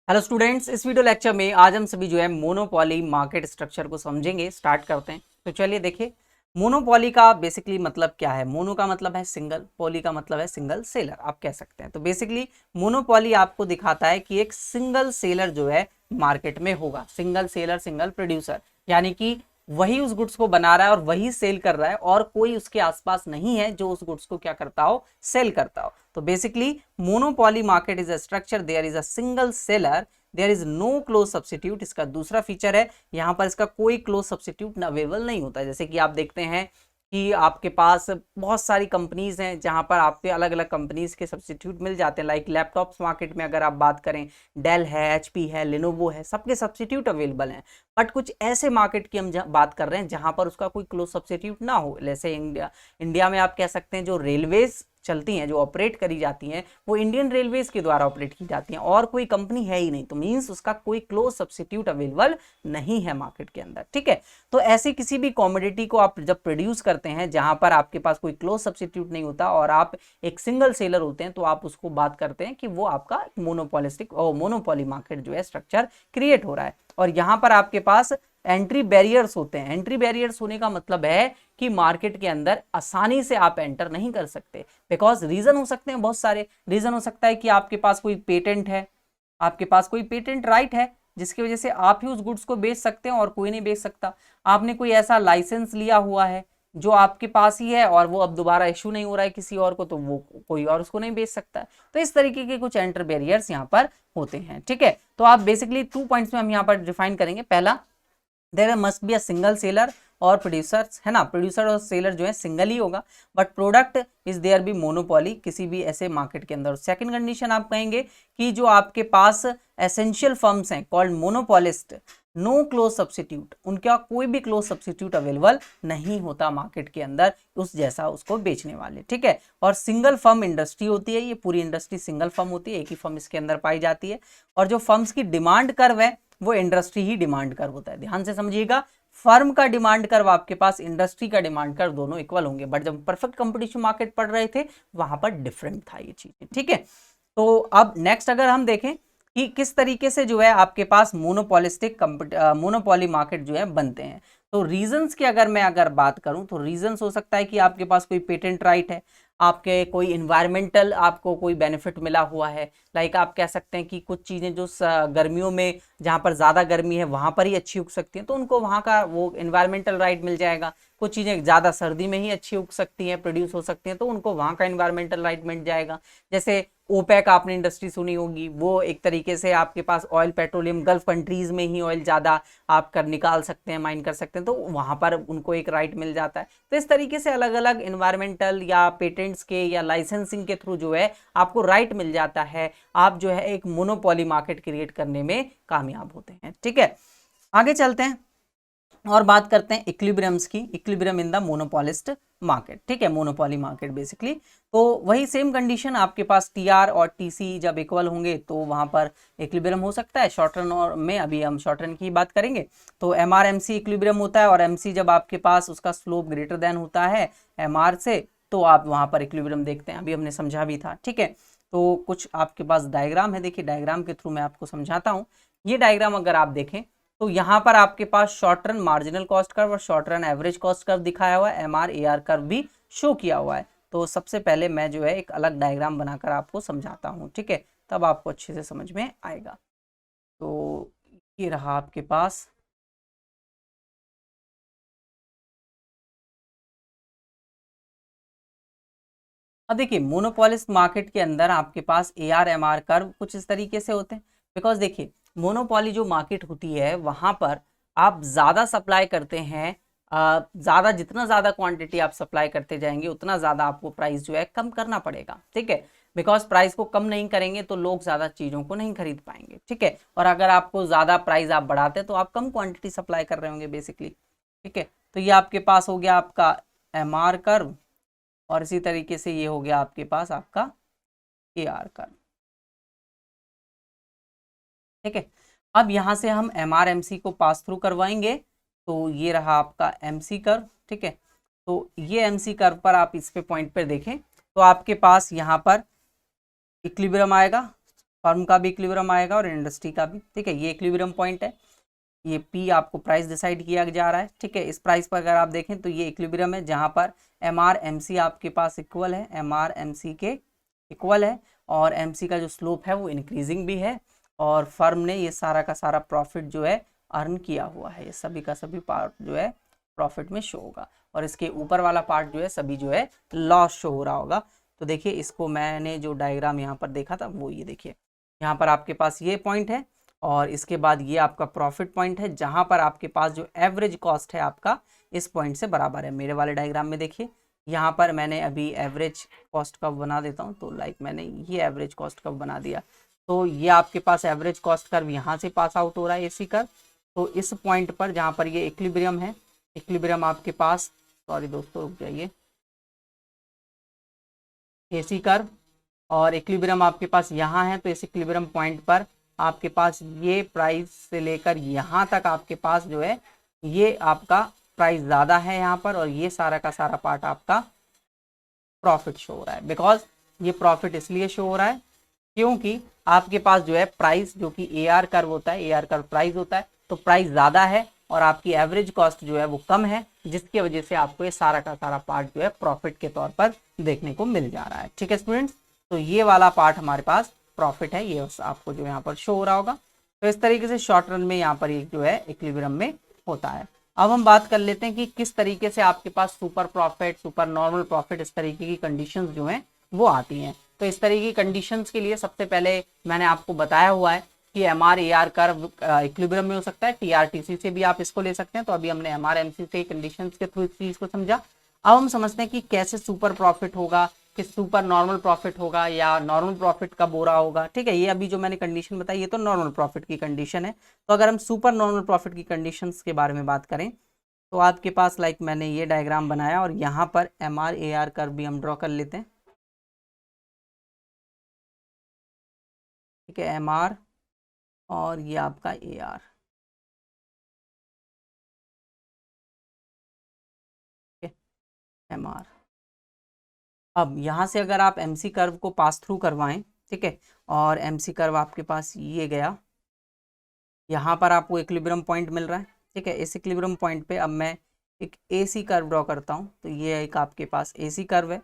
Hello students, इस video lecture में आज हम सभी जो है मोनोपॉली मार्केट स्ट्रक्चर को समझेंगे। स्टार्ट करते हैं। तो चलिए देखिए, मोनोपॉली का बेसिकली मतलब क्या है। मोनो का मतलब है सिंगल, पॉली का मतलब है सिंगल सेलर आप कह सकते हैं। तो बेसिकली मोनोपॉली आपको दिखाता है कि एक सिंगल सेलर जो है मार्केट में होगा, सिंगल सेलर सिंगल प्रोड्यूसर, यानी कि वही उस गुड्स को बना रहा है और वही सेल कर रहा है और कोई उसके आसपास नहीं है जो उस गुड्स को क्या करता हो, सेल करता हो। तो basically monopoly market is a structure, there is a single seller, there is no close substitute. इसका दूसरा फीचर है, यहां पर इसका कोई क्लोज सब्सिट्यूट अवेलेबल नहीं होता है। जैसे कि आप देखते हैं कि आपके पास बहुत सारी कंपनीज हैं जहां पर आपके अलग अलग कंपनीज के सब्सिट्यूट मिल जाते हैं। लाइक लैपटॉप्स मार्केट में अगर आप बात करें, डेल है, एचपी है, लिनोवो है, सबके सब्सिट्यूट अवेलेबल हैं। बट कुछ ऐसे मार्केट की हम बात कर रहे हैं जहां पर उसका कोई क्लोज सब्सिट्यूट ना हो। जैसे इंडिया में आप कह सकते हैं जो रेलवेज चलती हैं, जो ऑपरेट करी जाती हैं, वो इंडियन रेलवेज के द्वारा ऑपरेट की जाती हैं और कोई कंपनी है ही नहीं। तो मींस उसका कोई क्लोज सब्सिट्यूट अवेलेबल नहीं है मार्केट के अंदर। ठीक है, तो ऐसी किसी भी कॉमोडिटी को आप जब प्रोड्यूस करते हैं जहां पर आपके पास कोई क्लोज सब्सिट्यूट नहीं होता और आप एक सिंगल सेलर होते हैं, तो आप उसको बात करते हैं कि वो आपका मोनोपोलिस्टिक और मोनोपोली मार्केट जो है स्ट्रक्चर क्रिएट हो रहा है। और यहां पर आपके पास एंट्री बैरियर्स होते हैं। एंट्री बैरियर्स होने का मतलब है कि मार्केट के अंदर आसानी से आप एंटर नहीं कर सकते। बिकॉज रीजन हो सकते हैं, बहुत सारे रीजन हो सकता है कि आपके पास कोई पेटेंट है, आपके पास कोई पेटेंट राइट है जिसकी वजह से आप ही उस गुड्स को बेच सकते हैं और कोई नहीं बेच सकता। आपने कोई ऐसा लाइसेंस लिया हुआ है जो आपके पास ही है और वो अब दोबारा इशू नहीं हो रहा है किसी और को, तो वो कोई और उसको नहीं बेच सकता। तो इस तरीके के कुछ एंटर बैरियर्स यहाँ पर होते हैं। ठीक है, तो आप बेसिकली 2 पॉइंट्स में हम यहाँ पर डिफाइन करेंगे। पहला, there must be a single seller और प्रोड्यूसर्स, है ना, प्रोड्यूसर और सेलर जो है सिंगल ही होगा, but product is there be monopoly किसी भी ऐसे मार्केट के अंदर। सेकंड कंडीशन आप कहेंगे कि जो आपके पास एसेंशियल फर्म्स हैं called monopolist, no close substitute, उनका कोई भी क्लोज सब्सिट्यूट अवेलेबल नहीं होता मार्केट के अंदर उस जैसा उसको बेचने वाले। ठीक है, और सिंगल फर्म इंडस्ट्री होती है, ये पूरी इंडस्ट्री सिंगल फर्म होती है, एक ही फर्म इसके अंदर पाई जाती है। और जो फर्म्स की डिमांड कर्व है वो इंडस्ट्री ही डिमांड कर्व होता है। ध्यान से समझिएगा, फर्म का डिमांड कर्व आपके पास, इंडस्ट्री का डिमांड कर्व, दोनों इक्वल होंगे। बट जब परफेक्ट कंपटीशन मार्केट पढ़ रहे थे वहां पर डिफरेंट था ये चीजें। ठीक है, तो अब नेक्स्ट अगर हम देखें कि किस तरीके से जो है आपके पास मोनोपोलिस्टिक मोनोपोली मार्केट जो है बनते हैं, तो रीजंस की अगर बात करूं तो रीजंस हो सकता है कि आपके पास कोई पेटेंट राइट है, आपके कोई इन्वायरमेंटल आपको कोई बेनिफिट मिला हुआ है। लाइक आप कह सकते हैं कि कुछ चीज़ें जो गर्मियों में जहाँ पर ज़्यादा गर्मी है वहाँ पर ही अच्छी उग सकती हैं, तो उनको वहाँ का वो इन्वायरमेंटल राइट मिल जाएगा। कुछ चीज़ें ज़्यादा सर्दी में ही अच्छी उग सकती हैं, प्रोड्यूस हो सकती हैं, तो उनको वहाँ का इन्वायरमेंटल राइट मिल जाएगा। जैसे ओपेक आपने इंडस्ट्री सुनी होगी, वो एक तरीके से आपके पास ऑयल पेट्रोलियम, गल्फ कंट्रीज में ही ऑयल ज़्यादा आप कर निकाल सकते हैं, माइन कर सकते हैं, तो वहाँ पर उनको एक राइट मिल जाता है। तो इस तरीके से अलग अलग इन्वायरमेंटल या पेटेंट्स के या लाइसेंसिंग के थ्रू जो है आपको राइट मिल जाता है, आप जो है एक मोनोपॉली मार्केट क्रिएट करने में कामयाब होते हैं। ठीक है, आगे चलते हैं और बात करते हैं इक्विलिब्रियम्स की। Equilibrium in the monopolist market. ठीक है, मोनोपॉली मार्केट बेसिकली तो वही सेम कंडीशन, आपके पास टीआर और टीसी जब इक्वल होंगे तो वहां पर इक्विलिब्रियम हो सकता है। शॉर्ट रन और में अभी हम शॉर्ट रन की बात करेंगे, तो एमआर एमसी इक्विलिब्रियम होता है और एमसी जब आपके पास उसका स्लोप ग्रेटर देन होता है एमआर से, तो आप वहां पर इक्विलिब्रियम देखते हैं। अभी हमने समझा भी था। ठीक है, तो कुछ आपके पास डायग्राम है, देखिए डायग्राम के थ्रू मैं आपको समझाता हूँ। ये डायग्राम अगर आप देखें तो यहाँ पर आपके पास short run marginal cost curve और short run average cost curve दिखाया हुआ है, एमआर एआर कर्व भी शो किया हुआ है। तो सबसे पहले मैं जो है एक अलग डायग्राम बनाकर आपको समझाता हूँ। ठीक है, तब आपको अच्छे से समझ में आएगा। तो ये रहा आपके पास, अब देखिए मोनोपोलिस्ट मार्केट के अंदर आपके पास एआर एमआर कर्व कुछ इस तरीके से होते हैं। बिकॉज देखिए मोनोपोली जो मार्केट होती है वहां पर आप ज्यादा सप्लाई करते हैं, ज्यादा, जितना ज्यादा क्वांटिटी आप सप्लाई करते जाएंगे उतना ज्यादा आपको प्राइस जो है कम करना पड़ेगा। ठीक है, बिकॉज प्राइस को कम नहीं करेंगे तो लोग ज्यादा चीजों को नहीं खरीद पाएंगे। ठीक है, और अगर आपको ज्यादा प्राइस आप बढ़ाते हैं तो आप कम क्वांटिटी सप्लाई कर रहे होंगे बेसिकली। ठीक है, तो ये आपके पास हो गया आपका एमआर कर्व और इसी तरीके से ये हो गया आपके पास आपका ए आर कर्व। ठीक है, अब यहां से हम एम आर एम सी को पास थ्रू करवाएंगे, तो ये रहा आपका एम सी कर्व। ठीक है, तो ये एम सी कर्व पर आप इस पे पॉइंट पर देखें तो आपके पास यहाँ पर इक्विलिब्रियम आएगा, फर्म का भी इक्विलिब्रियम आएगा और इंडस्ट्री का भी, ठीक है। ये इक्विलिब्रियम पॉइंट है, ये P आपको प्राइस डिसाइड किया जा रहा है, ठीक है। इस प्राइस पर अगर आप देखें तो ये इक्विलिब्रियम है जहां पर MR MC आपके पास इक्वल है, MR MC के इक्वल है, और MC का जो स्लोप है वो इंक्रीजिंग भी है, और फर्म ने ये सारा का सारा प्रॉफिट जो है अर्न किया हुआ है। ये सभी का सभी पार्ट जो है प्रॉफिट में शो होगा, और इसके ऊपर वाला पार्ट जो है सभी जो है लॉस शो हो रहा होगा। तो देखिए इसको मैंने जो डायग्राम यहाँ पर देखा था वो ये देखिए, यहाँ पर आपके पास ये पॉइंट है, और इसके बाद ये आपका प्रॉफिट पॉइंट है जहां पर आपके पास जो एवरेज कॉस्ट है आपका इस पॉइंट से बराबर है। मेरे वाले डायग्राम में देखिए, यहाँ पर मैंने अभी एवरेज कॉस्ट कर्व बना देता हूँ, तो लाइक मैंने ये एवरेज कॉस्ट कर्व बना दिया, तो ये आपके पास एवरेज कॉस्ट कर्व यहाँ से पास आउट हो रहा है AC कर्व। तो इस पॉइंट पर जहाँ पर ये इक्विलिब्रियम है, इक्विलिब्रियम आपके पास, सॉरी दोस्तों रुक जाइए, AC कर्व और इक्विलिब्रियम आपके पास यहाँ है, तो इस इक्विलिब्रियम पॉइंट पर आपके पास ये प्राइस से लेकर यहाँ तक आपके पास जो है ये आपका प्राइस ज़्यादा है यहाँ पर, और ये सारा का सारा पार्ट आपका प्रॉफिट शो हो रहा है। बिकॉज ये प्रॉफिट इसलिए शो हो रहा है क्योंकि आपके पास जो है प्राइस जो कि AR कर्व होता है, AR कर्व प्राइस होता है, तो प्राइस ज़्यादा है और आपकी एवरेज कॉस्ट जो है वो कम है, जिसकी वजह से आपको ये सारा का सारा पार्ट जो है प्रॉफिट के तौर पर देखने को मिल जा रहा है, ठीक है स्टूडेंट्स। तो ये वाला पार्ट हमारे पास प्रॉफिट है, ये आपको जो यहाँ पर शो हो रहा होगा। तो इस तरीके से शॉर्ट रन में यहाँ पर ये जो है इक्विलिब्रियम में होता है। अब हम बात कर लेते हैं कि किस तरीके से आपके पास super profit, super normal profit, इस तरीके की कंडीशंस जो हैं वो आती हैं। तो इस तरीके की कंडीशंस के लिए सबसे पहले मैंने आपको बताया हुआ है कि MR AR कर्व इक्विलिब्रियम में हो सकता है, TRTC से भी आप इसको ले सकते हैं। तो अभी हमने MR MC से कंडीशंस के थ्रू इस चीज को समझा। अब हम समझते हैं कि कैसे सुपर प्रॉफिट होगा, कि सुपर नॉर्मल प्रॉफिट होगा या नॉर्मल प्रॉफिट कब हो रहा होगा, ठीक है। ये अभी जो मैंने कंडीशन बताई ये तो नॉर्मल प्रॉफिट की कंडीशन है। तो अगर हम सुपर नॉर्मल प्रॉफिट की कंडीशंस के बारे में बात करें तो आपके पास लाइक मैंने ये डायग्राम बनाया, और यहाँ पर MR AR कर्व भी हम ड्रॉ कर लेते हैं, ठीक है। MR और ये आपका AR, ठीक है, MR। अब यहाँ से अगर आप MC कर्व को पास थ्रू करवाएं, ठीक है, और MC कर्व आपके पास ये गया, यहाँ पर आपको इक्विलिब्रियम पॉइंट मिल रहा है, ठीक है। इस इक्विलिब्रियम पॉइंट पे अब मैं एक AC कर्व ड्रॉ करता हूँ, तो ये एक आपके पास AC कर्व है,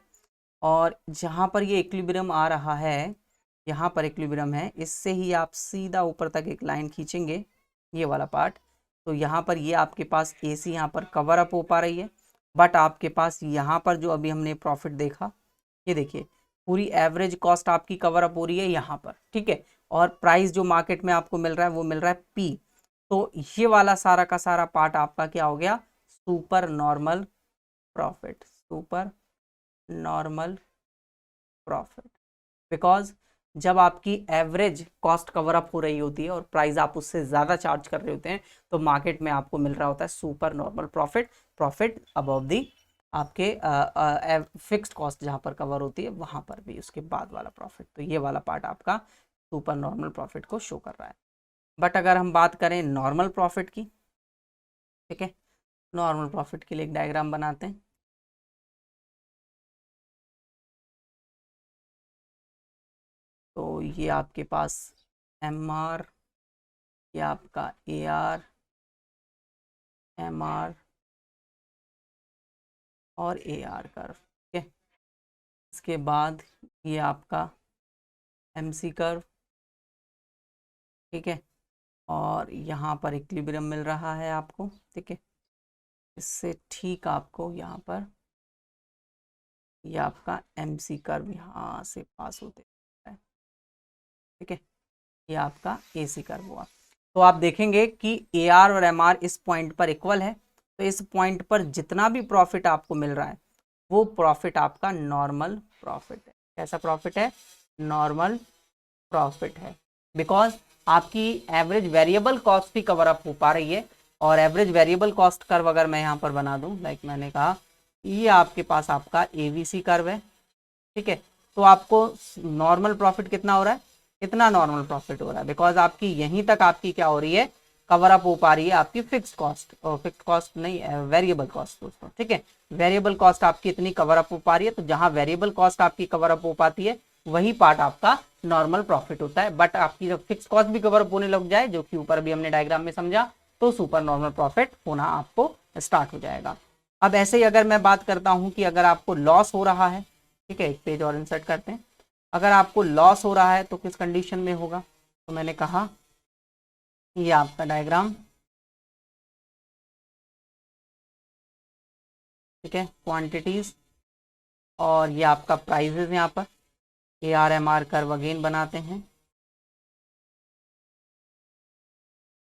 और जहाँ पर ये इक्विलिब्रियम आ रहा है, यहाँ पर इक्विलिब्रियम है, इससे ही आप सीधा ऊपर तक एक लाइन खींचेंगे, ये वाला पार्ट, तो यहाँ पर ये आपके पास AC यहाँ पर कवर अप हो पा रही है, बट आपके पास यहाँ पर जो अभी हमने प्रॉफिट देखा, ये देखिए पूरी एवरेज कॉस्ट आपकी कवर अप हो रही है यहाँ पर, ठीक है, और प्राइस जो मार्केट में आपको मिल रहा है वो मिल रहा है P। तो ये वाला सारा का सारा पार्ट आपका क्या हो गया, super normal profit, super normal profit. Because जब आपकी एवरेज कॉस्ट कवर अप हो रही होती है और प्राइस आप उससे ज़्यादा चार्ज कर रहे होते हैं, तो मार्केट में आपको मिल रहा होता है super normal profit, profit above दी आपके फिक्स्ड कॉस्ट जहाँ पर कवर होती है वहाँ पर भी उसके बाद वाला प्रॉफिट। तो ये वाला पार्ट आपका सुपर नॉर्मल प्रॉफिट को शो कर रहा है। बट अगर हम बात करें नॉर्मल प्रॉफिट की, ठीक है, नॉर्मल प्रॉफिट के लिए एक डायग्राम बनाते हैं। तो ये आपके पास MR, ये आपका AR, MR और AR कर्व, ठीक है। इसके बाद ये आपका MC कर्व, ठीक है, और यहाँ पर इक्विलिब्रियम मिल रहा है आपको, ठीक है। इससे ठीक आपको यहाँ पर ये आपका MC कर्व यहाँ से पास होते है, ठीक है। ये आपका AC कर्व हुआ। तो आप देखेंगे कि AR और MR इस पॉइंट पर इक्वल है, तो इस पॉइंट पर जितना भी प्रॉफिट आपको मिल रहा है वो प्रॉफिट आपका नॉर्मल प्रॉफिट है। कैसा प्रॉफिट है, नॉर्मल प्रॉफिट है। बिकॉज आपकी एवरेज वेरिएबल कॉस्ट भी कवर अप हो पा रही है, और एवरेज वेरिएबल कॉस्ट कर्व अगर मैं यहाँ पर बना दूँ, लाइक मैंने कहा ये आपके पास आपका ABC कर्व है, ठीक है। तो आपको नॉर्मल प्रॉफिट कितना हो रहा है, कितना नॉर्मल प्रॉफिट हो रहा है, बिकॉज आपकी यहीं तक आपकी क्या हो रही है, कवर अप हो पा रही है आपकी फिक्स्ड कॉस्ट, और फिक्स्ड कॉस्ट नहीं वेरिएबल कॉस्ट दोस्तों, ठीक है। वेरिएबल कॉस्ट आपकी इतनी कवर अप हो पा रही है, तो जहां वेरिएबल कॉस्ट आपकी कवर अप हो पाती है वही पार्ट आपका नॉर्मल प्रॉफिट होता है। बट आपकी जब फिक्स कॉस्ट भी कवर अप होने लग जाए, जो कि ऊपर भी हमने डायग्राम में समझा, तो सुपर नॉर्मल प्रॉफिट होना आपको स्टार्ट हो जाएगा। अब ऐसे ही अगर मैं बात करता हूं कि अगर आपको लॉस हो रहा है, ठीक है, एक पेज और इंसर्ट करते हैं। अगर आपको लॉस हो रहा है तो किस कंडीशन में होगा, तो मैंने कहा ये आपका डायग्राम, ठीक है, क्वांटिटीज और ये आपका प्राइजेस, यहाँ पर ARMR कर्व अगेन बनाते हैं,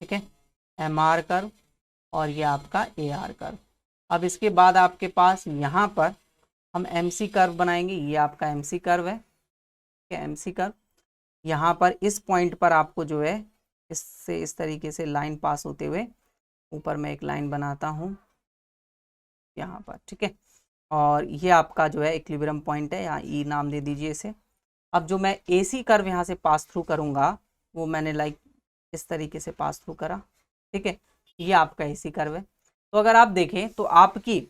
ठीक है, MR कर्व और ये आपका AR कर्व। अब इसके बाद आपके पास यहाँ पर हम MC कर्व बनाएंगे, ये आपका MC कर्व है, ठीक है, MC कर्व। यहाँ पर इस पॉइंट पर आपको जो है इससे इस तरीके से लाइन पास होते हुए ऊपर मैं एक लाइन बनाता हूँ यहाँ पर, ठीक है, और ये आपका जो है इक्विलिब्रियम पॉइंट है, यहाँ ई नाम दे दीजिए इसे। अब जो मैं AC कर्व यहाँ से पास थ्रू करूँगा वो मैंने लाइक इस तरीके से पास थ्रू करा, ठीक है, ये आपका AC कर्व है। तो अगर आप देखें तो आपकी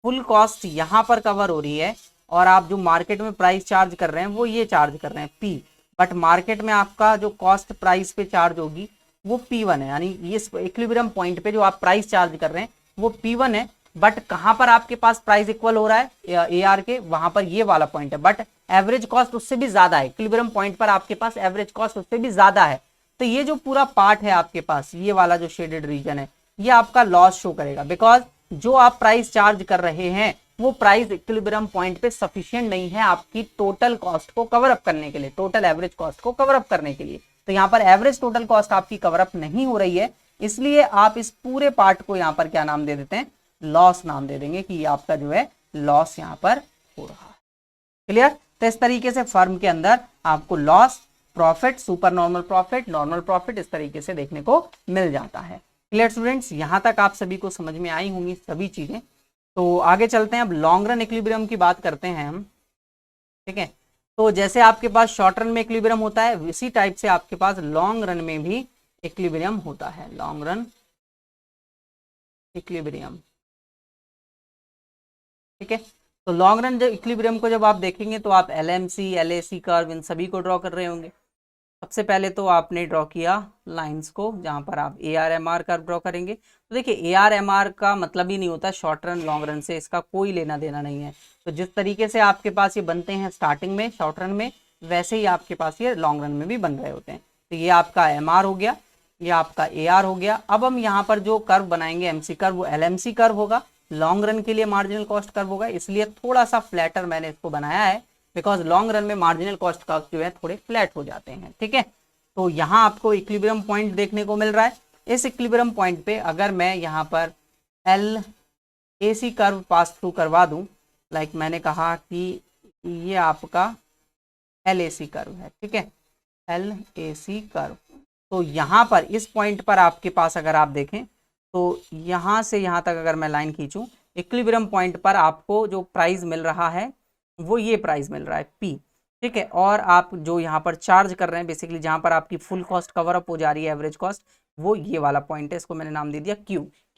फुल कॉस्ट यहाँ पर कवर हो रही है और आप जो मार्केट में प्राइस चार्ज कर रहे हैं वो ये चार्ज कर रहे हैं P, बट मार्केट में आपका जो कॉस्ट प्राइस पे चार्ज होगी वो P1 है, यानी ये इक्विलिब्रियम पॉइंट पे जो आप प्राइस चार्ज कर रहे हैं वो P1 है। बट कहां पर आपके पास प्राइस इक्वल हो रहा है AR के, वहां पर ये वाला पॉइंट है, बट एवरेज कॉस्ट उससे भी ज्यादा है, इक्विलिब्रियम पॉइंट पर आपके पास एवरेज कॉस्ट उससे भी ज्यादा है। तो ये जो पूरा पार्ट है आपके पास, ये वाला जो शेडेड रीजन है, ये आपका लॉस शो करेगा, बिकॉज जो आप प्राइस चार्ज कर रहे हैं वो प्राइस इक्विलिब्रियम पॉइंट पे सफिशिएंट नहीं है आपकी टोटल कॉस्ट को कवर अप करने के लिए, टोटल एवरेज कॉस्ट को कवर अप करने के लिए। तो यहाँ पर एवरेज टोटल कॉस्ट आपकी कवर अप नहीं हो रही है, इसलिए आप इस पूरे पार्ट को यहाँ पर क्या नाम दे देते हैं, लॉस नाम दे देंगे कि ये आपका जो है लॉस यहाँ पर हो रहा है। क्लियर? तो इस तरीके से फर्म के अंदर आपको loss, profit, super normal profit, normal profit इस तरीके से देखने को मिल जाता है। Clear students? यहां तक आप सभी को समझ में आई होंगी सभी चीजें। तो आगे चलते हैं, अब लॉन्ग रन इक्विलिब्रियम की बात करते हैं हम, ठीक है। तो जैसे आपके पास शॉर्ट रन में इक्विलिब्रियम होता है, इसी टाइप से आपके पास लॉन्ग रन में भी इक्विलिब्रियम होता है, लॉन्ग रन इक्विलिब्रियम, ठीक है। तो लॉन्ग रन इक्विलिब्रियम को जब आप देखेंगे तो आप LMC, LAC कर्व इन सभी को ड्रॉ कर रहे होंगे। सबसे पहले तो आपने ड्रॉ किया लाइंस को, जहां पर आप ARMR कर्व ड्रॉ करेंगे। तो देखिए ARMR का मतलब ही नहीं होता शॉर्ट रन लॉन्ग रन से, इसका कोई लेना देना नहीं है। तो जिस तरीके से आपके पास ये बनते हैं स्टार्टिंग में शॉर्ट रन में, वैसे ही आपके पास ये लॉन्ग रन में भी बन रहे होते हैं। तो ये आपका MR हो गया, ये आपका AR हो गया। अब हम यहाँ पर जो कर्व बनाएंगे MC कर्व, वो LMC कर्व होगा, लॉन्ग रन के लिए मार्जिनल कॉस्ट कर्व होगा, इसलिए थोड़ा सा फ्लैटर मैंने इसको बनाया है, बिकॉज लॉन्ग रन में मार्जिनल कॉस्ट कर्व जो है थोड़े फ्लैट हो जाते हैं, ठीक है। तो यहाँ आपको इक्विलिब्रियम पॉइंट देखने को मिल रहा है। इस इक्विलिब्रियम पॉइंट पे अगर मैं यहाँ पर LAC कर्व पास थ्रू करवा दूं, लाइक मैंने कहा कि ये आपका LAC कर्व है, ठीक है, LAC कर्व। तो यहाँ पर इस पॉइंट पर आपके पास अगर आप देखें तो यहाँ से यहाँ तक अगर मैं लाइन खींचूं, इक्विलिब्रियम पॉइंट पर आपको जो प्राइस मिल रहा है वो ये प्राइस मिल रहा है P, ठीक है। और आप जो यहाँ पर चार्ज कर रहे हैं बेसिकली, जहाँ पर आपकी फुल कॉस्ट कवर अप हो जा रही है एवरेज कॉस्ट, वो ये वाला पॉइंट है, इसको मैंने नाम दे दिया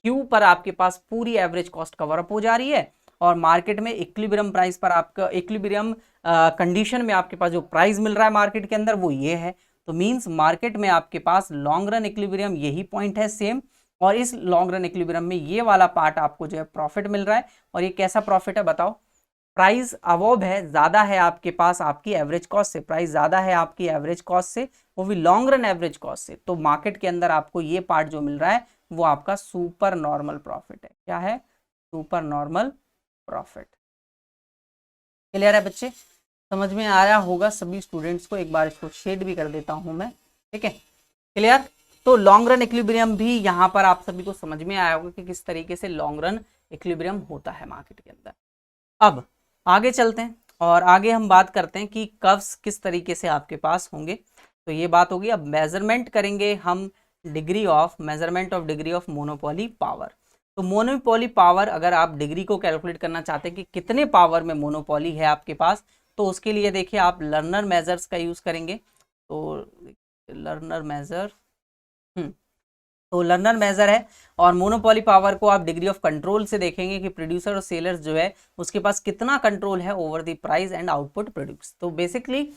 Q पर आपके पास पूरी एवरेज कॉस्ट कवर अप हो जा रही है, और मार्केट में इक्विलिब्रियम प्राइस पर आपका इक्विलिब्रियम कंडीशन में आपके पास जो प्राइस मिल रहा है मार्केट के अंदर वो ये है। तो मीन्स मार्केट में आपके पास लॉन्ग रन इक्विलिब्रियम यही पॉइंट है सेम, और इस लॉन्ग रन इक्विलिब्रियम में ये वाला पार्ट आपको जो है प्रॉफिट मिल रहा है। और ये कैसा प्रॉफिट है बताओ, प्राइस अबव है, ज्यादा है आपके पास आपकी एवरेज कॉस्ट से, प्राइस ज्यादा है आपकी एवरेज कॉस्ट से, वो भी लॉन्ग रन एवरेज कॉस्ट से। तो मार्केट के अंदर आपको ये पार्ट जो मिल रहा है वो आपका सुपर नॉर्मल प्रॉफिट है। क्या है? Super normal profit. क्लियर है बच्चे? समझ में आ रहा होगा सभी स्टूडेंट्स को। एक बार इसको शेड भी कर देता हूं मैं, ठीक है। क्लियर? तो लॉन्ग रन इक्विलिब्रियम भी यहाँ पर आप सभी को समझ में आया होगा कि किस तरीके से लॉन्ग रन इक्विलिब्रियम होता है मार्केट के अंदर। अब आगे चलते हैं और आगे हम बात करते हैं कि कर्व्स किस तरीके से आपके पास होंगे। तो ये बात होगी। अब मेजरमेंट करेंगे हम measurement of degree of monopoly power. तो मोनोपोली पावर, अगर आप डिग्री को कैलकुलेट करना चाहते हैं कि कितने पावर में मोनोपोली है आपके पास, तो उसके लिए देखिए आप लर्नर मेजर्स का यूज करेंगे। तो लर्नर मेजर, तो लर्नर मेजर है। और मोनोपोली पावर को आप डिग्री ऑफ कंट्रोल से देखेंगे कि प्रोड्यूसर और सेलर्स जो है उसके पास कितना कंट्रोल है over the price and output produce. तो बेसिकली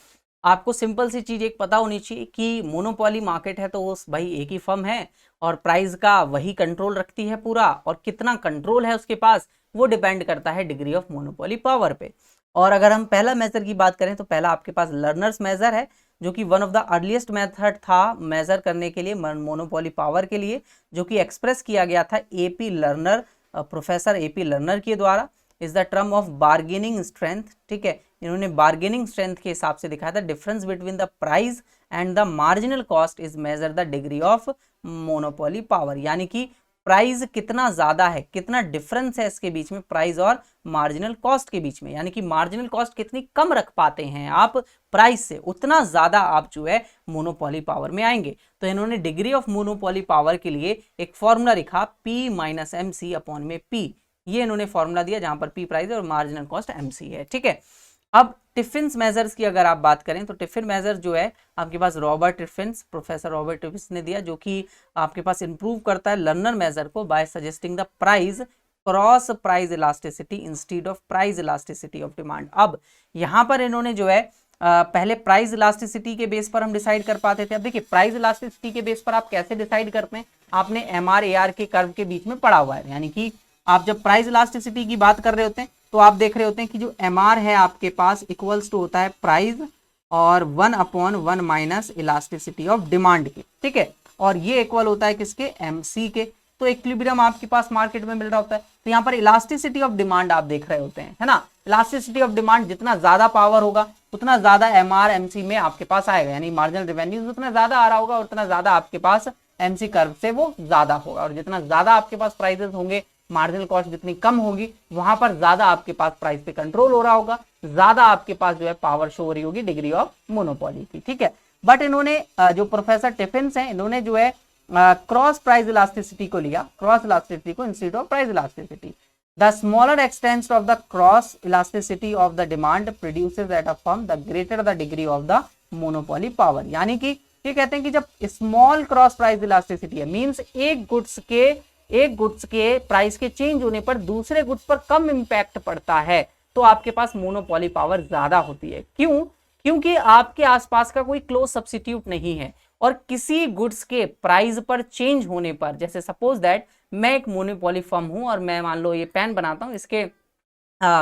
आपको सिंपल सी चीज एक पता होनी चाहिए कि मोनोपोली मार्केट है तो वो भाई एक ही फर्म है और प्राइस का वही कंट्रोल रखती है पूरा, और कितना कंट्रोल है उसके पास वो डिपेंड करता है डिग्री ऑफ मोनोपोली पावर पे। और अगर हम पहला मेजर की बात करें तो पहला आपके पास लर्नर्स मेजर है, जो कि one of the earliest method था मेजर करने के लिए मोनोपोली पावर के लिए, जो कि एक्सप्रेस किया गया था AP learner, professor AP learner के द्वारा। Is the term of bargaining strength. ठीक है, इन्होंने बार्गेनिंग स्ट्रेंथ के हिसाब से दिखाया था difference between the price and the marginal cost is measure the degree of monopoly power, यानी कि प्राइस कितना ज्यादा है, कितना डिफरेंस है इसके बीच में प्राइस और मार्जिनल कॉस्ट के बीच में, यानी कि मार्जिनल कॉस्ट कितनी कम रख पाते हैं आप प्राइस से, उतना ज्यादा आप जो है मोनोपोली पावर में आएंगे। तो इन्होंने डिग्री ऑफ मोनोपोली पावर के लिए एक फॉर्मूला लिखा P minus M C upon में P, ये इन्होंने फॉर्मूला दिया जहां पर P प्राइस है और मार्जिनल कॉस्ट MC है। ठीक है, अब टिफिन्स मेजर्स की अगर आप बात करें तो टिफिन मेजर जो है आपके पास Robert Tiffins, professor Robert Tiffins ने दिया, जो कि आपके पास इंप्रूव करता है लर्नर मेजर को by suggesting the price cross price elasticity instead of price elasticity of demand. अब यहाँ पर इन्होंने जो है पहले प्राइस इलास्टिसिटी के बेस पर हम डिसाइड कर पाते थे। अब देखिए प्राइस इलास्टिसिटी के बेस पर आप कैसे डिसाइड करते हैं, आपने MR AR के कर्व के बीच में पढ़ा हुआ है, यानी कि आप जब प्राइस इलास्टिसिटी की बात कर रहे होते हैं तो आप देख रहे होते हैं कि जो MR है आपके पास इक्वल्स टू होता है प्राइस और 1/1 माइनस इलास्टिसिटी ऑफ डिमांड के। ठीक है, और ये इक्वल होता है किसके, MC के। तो इक्विलिब्रियम आपके पास मार्केट में मिल रहा होता है। तो यहाँ पर इलास्टिसिटी ऑफ डिमांड आप देख रहे होते हैं, है ना। इलास्टिसिटी ऑफ डिमांड जितना ज्यादा पावर होगा उतना ज्यादा MR MC में आपके पास आएगा, यानी मार्जिनल रेवेन्यू उतना ज्यादा आ रहा होगा और उतना ज्यादा आपके पास MC कर्व से वो ज्यादा होगा, और जितना ज्यादा आपके पास प्राइसेस होंगे, मार्जिनल कॉस्ट जितनी कम होगी, वहां पर ज्यादा आपके पास प्राइस पे कंट्रोल हो रहा होगा, ज्यादा आपके पास जो है पावर शो हो रही होगी डिग्री ऑफ मोनोपोली की। ठीक है, बट इन्होंने जो प्रोफेसर टिफिन्स हैं इन्होंने जो है क्रॉस प्राइस इलास्टिसिटी को लिया, क्रॉस इलास्टिसिटी को instead of price elasticity. The smaller extent of the cross elasticity of the demand produces at a firm the greater the degree of the monopoly power। यानी कि ये कहते हैं कि जब स्मॉल क्रॉस प्राइस इलास्टिसिटी है, means एक goods के प्राइस के चेंज होने पर दूसरे गुड्स पर कम इंपैक्ट पड़ता है, तो आपके पास मोनोपोली पावर ज्यादा होती है। क्यों? क्योंकि आपके आसपास का कोई क्लोज सब्स्टिट्यूट नहीं है, और किसी गुड्स के प्राइस पर चेंज होने पर, जैसे सपोज दैट मैं एक मोनोपोली फर्म हूं और मैं मान लो ये पेन बनाता हूं,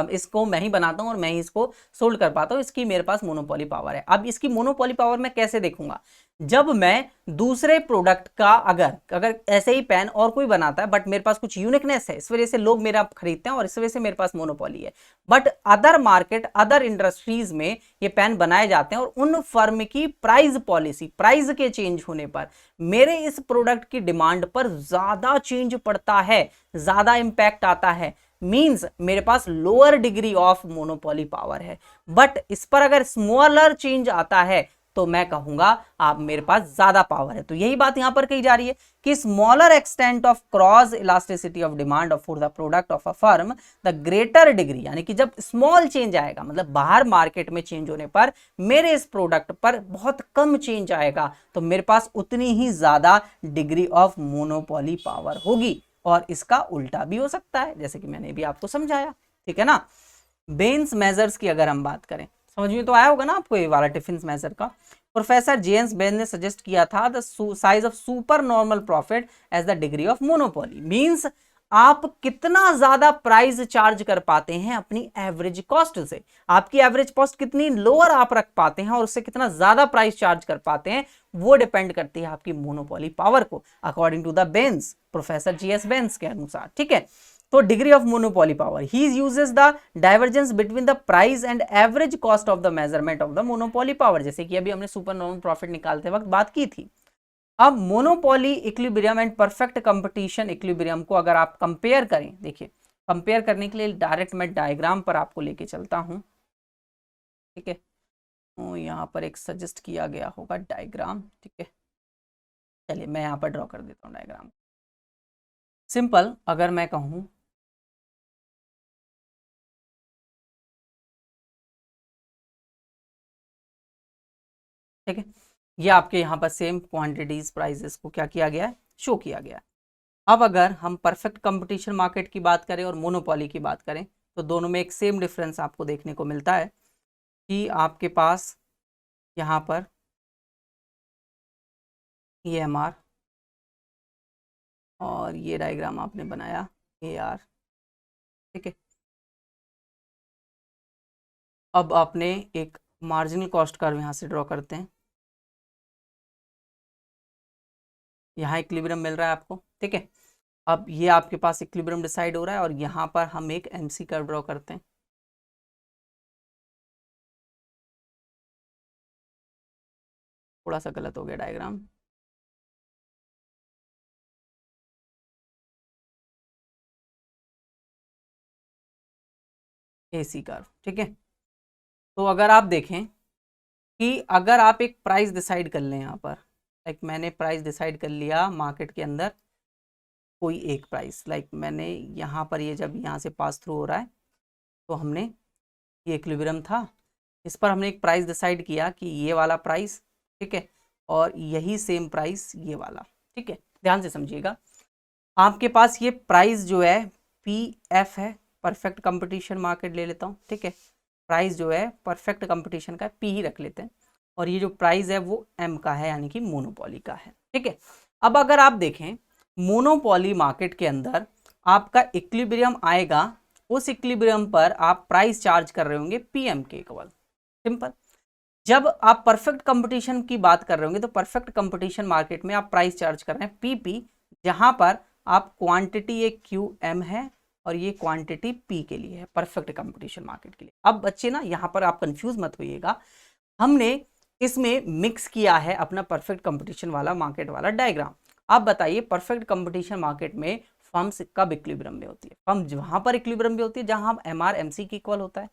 इसको मैं ही बनाता हूं और मैं ही इसको सोल्ड कर पाता हूं, इसकी मेरे पास मोनोपोली पावर है। अब इसकी मोनोपोली पावर मैं कैसे देखूंगा, जब मैं दूसरे प्रोडक्ट का अगर ऐसे ही पेन और कोई बनाता है बट मेरे पास कुछ यूनिकनेस है, इस वजह से लोग मेरा खरीदते हैं और इस वजह से मेरे पास मोनोपोली है। But other market, other industries में ये पेन बनाए जाते हैं और उन फर्म की प्राइस पॉलिसी, प्राइस के चेंज होने पर मेरे इस प्रोडक्ट की डिमांड पर ज्यादा चेंज पड़ता है, ज्यादा इंपैक्ट आता है, मींस मेरे पास lower degree of monopoly power है। बट इस पर अगर स्मॉलर चेंज आता है तो मैं कहूंगा आप मेरे पास ज्यादा पावर है। तो यही बात यहां पर कही जा रही है कि smaller extent of cross elasticity of demand for the product of a firm the greater degree, यानी कि जब स्मॉल चेंज आएगा, मतलब बाहर मार्केट में चेंज होने पर मेरे इस प्रोडक्ट पर बहुत कम चेंज आएगा, तो मेरे पास उतनी ही ज्यादा डिग्री ऑफ मोनोपोली पावर होगी। और इसका उल्टा भी हो सकता है, जैसे कि मैंने भी आपको समझाया। ठीक है ना। बेन्स मेजर्स की अगर हम बात करें, समझ में तो आया होगा ना आपको ये वाला टिफिन्स मेजर का। प्रोफेसर जेम्स बेन ने सजेस्ट किया था the size of super normal profit as the degree of monopoly, means आप कितना ज्यादा प्राइस चार्ज कर पाते हैं अपनी एवरेज कॉस्ट से, आपकी एवरेज कॉस्ट कितनी लोअर आप रख पाते हैं और उससे कितना ज्यादा प्राइस चार्ज कर पाते हैं, वो डिपेंड करती है आपकी मोनोपोली पावर को, अकॉर्डिंग टू द बेन्स, प्रोफेसर GS बेन्स के अनुसार। ठीक है, तो degree of monopoly power, he uses the divergence between the price and average cost of the measurement of the monopoly power, जैसे कि अभी हमने सुपर नॉर्मल प्रॉफिट निकालते वक्त बात की थी। अब monopoly equilibrium and perfect competition equilibrium को अगर आप कंपेयर करें, देखिए कंपेयर करने के लिए डायरेक्ट मैं डायग्राम पर आपको लेके चलता हूं। ठीक है, तो यहाँ पर एक सजेस्ट किया गया होगा डायग्राम। ठीक है, चलिए मैं यहाँ पर ड्रॉ कर देता हूँ डायग्राम। सिंपल अगर मैं कहूँ, ठीक है, ये आपके यहाँ पर सेम क्वांटिटीज प्राइसेस को क्या किया गया है, शो किया गया है। अब अगर हम परफेक्ट कंपटीशन मार्केट की बात करें और मोनोपोली की बात करें तो दोनों में एक सेम डिफरेंस आपको देखने को मिलता है कि आपके पास यहाँ पर EMR और ये डायग्राम आपने बनाया AR, ठीक है। अब आपने एक मार्जिनल कॉस्ट कर्व यहाँ से ड्रॉ करते हैं, यहाँ इक्विलिब्रियम मिल रहा है आपको, ठीक है। अब ये आपके पास इक्विलिब्रियम डिसाइड हो रहा है और यहाँ पर हम एक MC कर्व ड्रॉ करते हैं। थोड़ा सा गलत हो गया डायग्राम, AC कर्व, ठीक है। तो अगर आप देखें कि अगर आप एक प्राइस डिसाइड कर लें यहाँ पर, लाइक मैंने प्राइस डिसाइड कर लिया मार्केट के अंदर कोई एक प्राइस, लाइक मैंने यहाँ पर ये जब यहाँ से पास थ्रू हो रहा है तो हमने ये इक्विलिब्रियम था, इस पर हमने एक प्राइस डिसाइड किया कि ये वाला प्राइस, ठीक है, और यही सेम प्राइस ये वाला, ठीक है। ध्यान से समझिएगा, आपके पास ये प्राइस जो है PF है, परफेक्ट कंपटीशन मार्केट ले लेता हूँ, ठीक है। प्राइस जो है परफेक्ट कंपटीशन का P ही रख लेते हैं और ये जो प्राइस है वो M का है, यानी कि मोनोपोली का है, ठीक है। अब अगर आप देखें मोनोपोली मार्केट के अंदर आपका इक्विलिब्रियम आएगा, उस इक्विलिब्रियम पर आप प्राइस चार्ज कर रहे होंगे PM के इक्वल, सिंपल। जब आप परफेक्ट कंपटीशन की बात कर रहे होंगे तो परफेक्ट कंपटीशन मार्केट में आप प्राइस चार्ज कर रहे हैं PP, जहां पर आप क्वांटिटी ये QM है और ये क्वांटिटी P के लिए है, परफेक्ट कंपटीशन मार्केट के लिए। अब बच्चे ना यहाँ पर आप कंफ्यूज मत होइएगा, हमने इसमें मिक्स किया है अपना परफेक्ट कंपटीशन वाला मार्केट वाला डायग्राम। आप बताइए परफेक्ट कंपटीशन मार्केट में फर्म्स कब इक्विलिब्रियम में होती है? फर्म वहां पर इक्विलिब्रियम में होती है जहां MR MC के इक्वल होता है।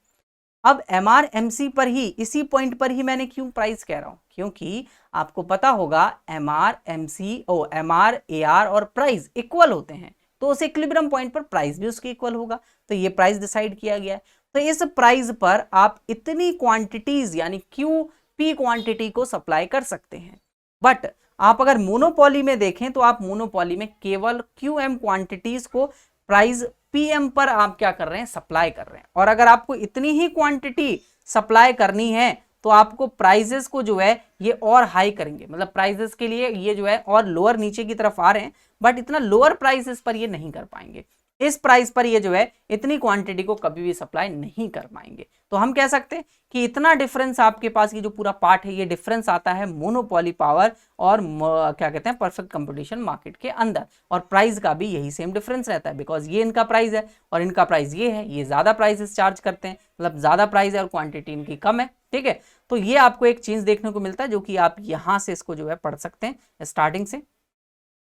अब MR MC पर ही, इसी पॉइंट पर ही मैंने क्यों प्राइस कह रहा हूं, क्योंकि आपको पता होगा MR MC MR AR और प्राइस इक्वल होते हैं, तो उस इक्विलिब्रियम पॉइंट पर प्राइस भी उसके इक्वल होगा, तो ये प्राइस डिसाइड किया गया है। तो इस प्राइस पर आप इतनी क्वांटिटीज यानी QP क्वांटिटी को सप्लाई कर सकते हैं। बट आप अगर मोनोपोली में देखें तो आप मोनोपोली में केवल QM क्वांटिटीज को प्राइस PM पर आप क्या कर रहे हैं, सप्लाई कर रहे हैं। और अगर आपको इतनी ही क्वांटिटी सप्लाई करनी है तो आपको प्राइजेस को जो है ये और हाई करेंगे, मतलब प्राइजेस के लिए ये जो है और लोअर नीचे की तरफ आ रहे हैं, बट इतना लोअर प्राइसेस पर ये नहीं कर पाएंगे। इस प्राइस पर ये जो है इतनी क्वांटिटी को कभी भी सप्लाई नहीं कर पाएंगे। तो हम कह सकते हैं कि इतना डिफरेंस आपके पास ये जो पूरा पार्ट है ये डिफरेंस आता है मोनोपोली पावर और क्या कहते हैं परफेक्ट कंपटीशन मार्केट के अंदर, और प्राइस का भी यही सेम डिफरेंस रहता है, बिकॉज ये इनका प्राइस है और इनका प्राइस ये है, ये ज्यादा प्राइसेस चार्ज करते हैं, मतलब ज्यादा प्राइस है और क्वांटिटी इनकी कम है, ठीक है। तो ये आपको एक चीज देखने को मिलता है जो कि आप यहां से इसको जो है पढ़ सकते हैं स्टार्टिंग से।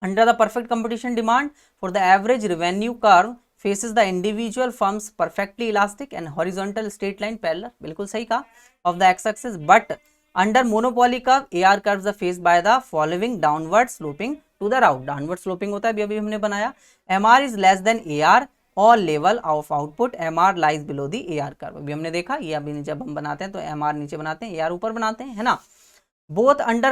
Under the perfect competition demand for the average revenue curve faces the individual firms perfectly elastic and horizontal straight line parallel, बिल्कुल सही कहा, of the x-axis, but under monopoly curve AR curves are faced by the following downward sloping to the right, downward sloping होता है, अभी हमने बनाया, MR is less than AR और level of output MR lies below the AR curve, अभी हमने देखा, ये अभी जब हम बनाते हैं तो MR नीचे बनाते हैं, AR ऊपर बनाते हैं, है ना। Both under